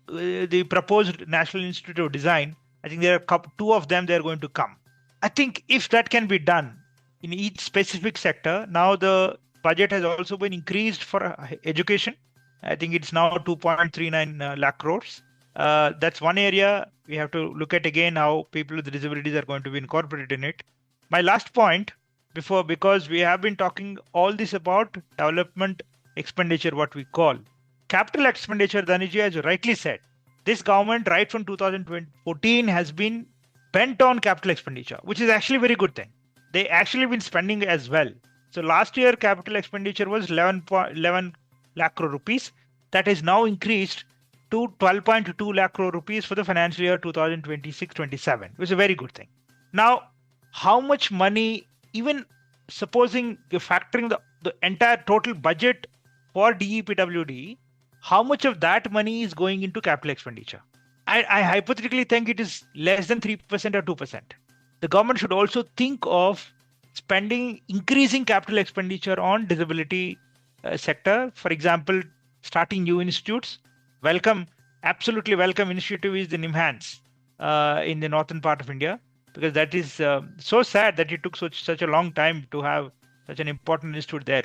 the proposed National Institute of Design. I think there are two of them, they're going to come. I think if that can be done in each specific sector, now the budget has also been increased for education. I think it's now 2.39 lakh crores. That's one area we have to look at again, how people with disabilities are going to be incorporated in it. My last point because we have been talking all this about development expenditure, what we call capital expenditure. Danishji, as you rightly said, this government right from 2014 has been bent on capital expenditure, which is actually a very good thing. They actually been spending as well. So last year capital expenditure was 11 lakh crore rupees. That is now increased to 12.2 lakh crore rupees for the financial year 2026-27, which is a very good thing. Now, how much money, even supposing you're factoring the entire total budget for DEPWD, how much of that money is going into capital expenditure? I hypothetically think it is less than 3% or 2%. The government should also think of increasing capital expenditure on disability sector. For example, starting new institutes. Absolutely welcome initiative is the NIMHANS in the northern part of India, because that is so sad that it took such a long time to have such an important institute there.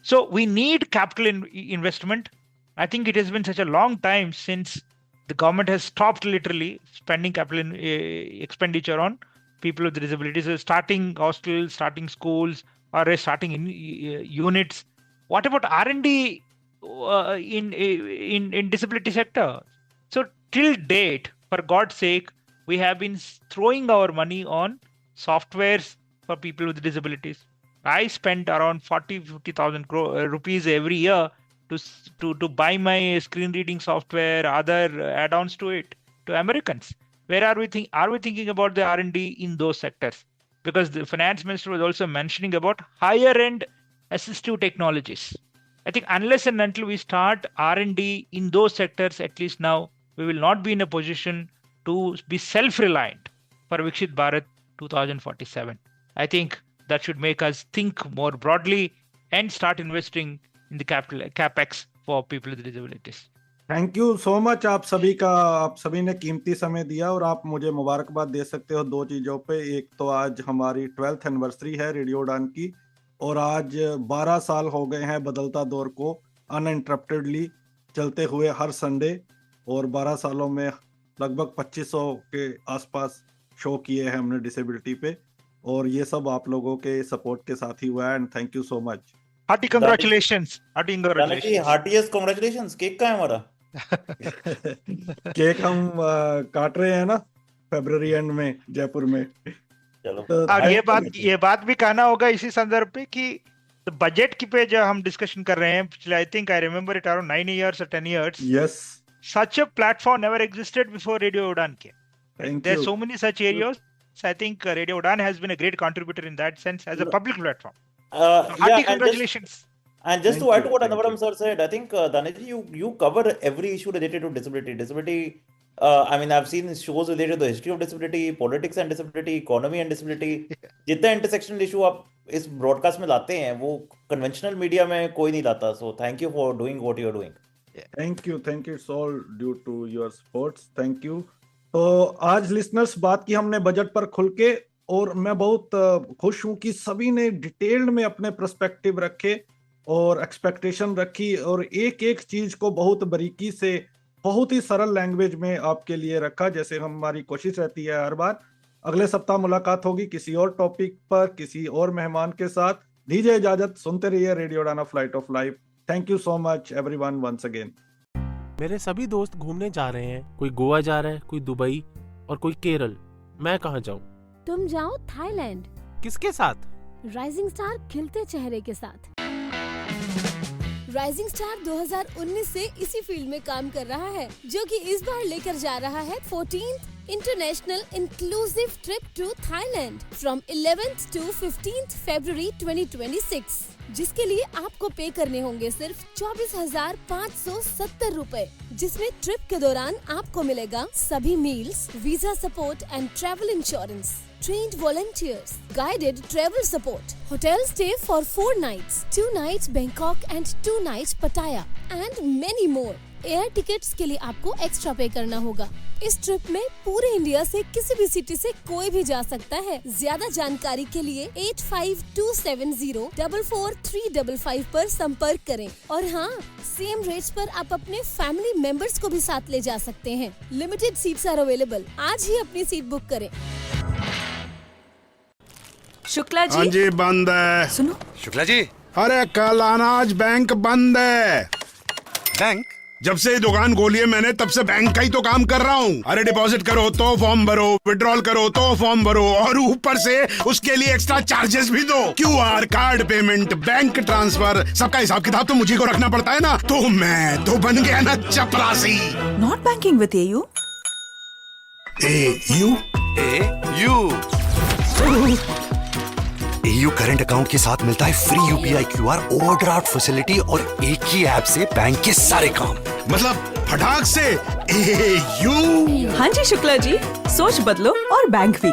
So we need capital investment. I think it has been such a long time since the government has stopped literally spending capital expenditure on people with disabilities, starting hostels, starting schools, or starting units. What about R&D in disability sector? So till date, for God's sake, we have been throwing our money on softwares for people with disabilities. I spend around 50,000 rupees every year to buy my screen reading software, other add-ons to it, to Americans. Where are we thinking about the R&D in those sectors? Because the finance minister was also mentioning about higher end assistive technologies. I think unless and until we start R&D in those sectors, at least now, we will not be in a position to be self-reliant for Vikshit Bharat 2047. I think that should make us think more broadly and start investing in the capex for people with disabilities. Thank you so much आप सभी ने कीमती समय दिया, और आप मुझे मुबारकबाद दे सकते हो दो चीजों पे। एक तो आज हमारी 12th एनिवर्सरी है रेडियो उड़ान की, और आज 12 साल हो गए हैं बदलता दौर को अनइंटरप्टेडली चलते हुए हर संडे, और 12 सालों में लगभग 2500 के आसपास शो किए हैं हमने डिसेबिलिटी पे, और ये सब आप लोगों के सपोर्ट के साथ ही हुआ है। And thank you so much. Hearty congratulations. Heartiest congratulations. Cake का है हमारा? केक हम काट रहे हैं ना फरवरी एंड में जयपुर में। चलो, और ये बात भी कहना होगा इसी संदर्भ पे कि बजट की पे जो हम डिस्कशन कर रहे हैं पिछले, आई think I remember it around 9 years or 10 years. Yes. Such a platform never existed before Radio Udan came. There are so many such areas. So I think Radio Udan has been a great contributor in that sense as a public platform. Hearty congratulations. And just to add to what Annavaram sir said, I think Danesh, you cover every issue related to disability. I mean, I've seen shows related to the history of disability, politics and disability, economy and disability. जितना intersectional issue आप इस broadcast में लाते हैं, वो conventional media में कोई नहीं लाता. So thank you for doing what you're doing. Thank you. It's all due to your supports. Thank you. तो आज listeners बात की हमने बजट पर खुल के, और मैं बहुत खुश हूँ कि सभी ने डिटेल्ड में अपने पर्सपेक्टिव रखे और एक्सपेक्टेशन रखी, और एक एक चीज को बहुत बारीकी से बहुत ही सरल लैंग्वेज में आपके लिए रखा, जैसे हमारी कोशिश रहती है हर बार। अगले सप्ताह मुलाकात होगी किसी और टॉपिक पर, किसी और मेहमान के साथ। दीजिए इजाजत, सुनते रहिए radio Udaan flight of life. Thank you so much everyone once again. मेरे सभी दोस्त घूमने जा रहे हैं, कोई गोवा जा रहा है, कोई दुबई और कोई केरल। मैं कहाँ जाऊँ? तुम जाओ थाईलैंड। किसके साथ? राइजिंग स्टार खिलते चेहरे के साथ। राइजिंग स्टार 2019 से इसी फील्ड में काम कर रहा है, जो कि इस बार लेकर जा रहा है 14th international inclusive trip to Thailand from 11th to 15th February 2026, जिसके लिए आपको पे करने होंगे सिर्फ 24,570 रुपए, जिसमें ट्रिप के दौरान आपको मिलेगा सभी meals, visa support and travel insurance, trained volunteers, guided travel support, hotel stay for 4 nights, 2 nights Bangkok and 2 nights Pattaya and many more. Air tickets के लिए आपको एक्स्ट्रा पे करना होगा। इस ट्रिप में पूरे इंडिया से किसी भी सिटी से कोई भी जा सकता है। ज्यादा जानकारी के लिए 8527044355 पर संपर्क करें। और हाँ, सेम रेट्स पर आप अपने फैमिली मेंबर्स को भी साथ ले जा सकते हैं। Limited seats are available. आज ही अपनी सीट बुक करें। शुक्ला जी। हाँ जी, बंद है। सुनो शुक्ला जी, अरे कल अनाज बैंक बंद है। बैंक? जब से दुकान खोली है मैंने, तब से बैंक का ही तो काम कर रहा हूँ। अरे डिपॉजिट करो तो फॉर्म भरो, विड्रॉल करो तो फॉर्म भरो, और ऊपर से उसके लिए एक्स्ट्रा चार्जेस भी दो। QR, card payment, bank transfer, सबका हिसाब किताब तो मुझे को रखना पड़ता है ना। तो मैं तो बन गया ना चपरासी। Not banking with AU. AU current account के साथ मिलता है free UPI QR, overdraft facility और एक ही ऐप से बैंक के सारे काम। मतलब फटाक से AU। हाँ जी शुक्ला जी, सोच बदलो और बैंक भी।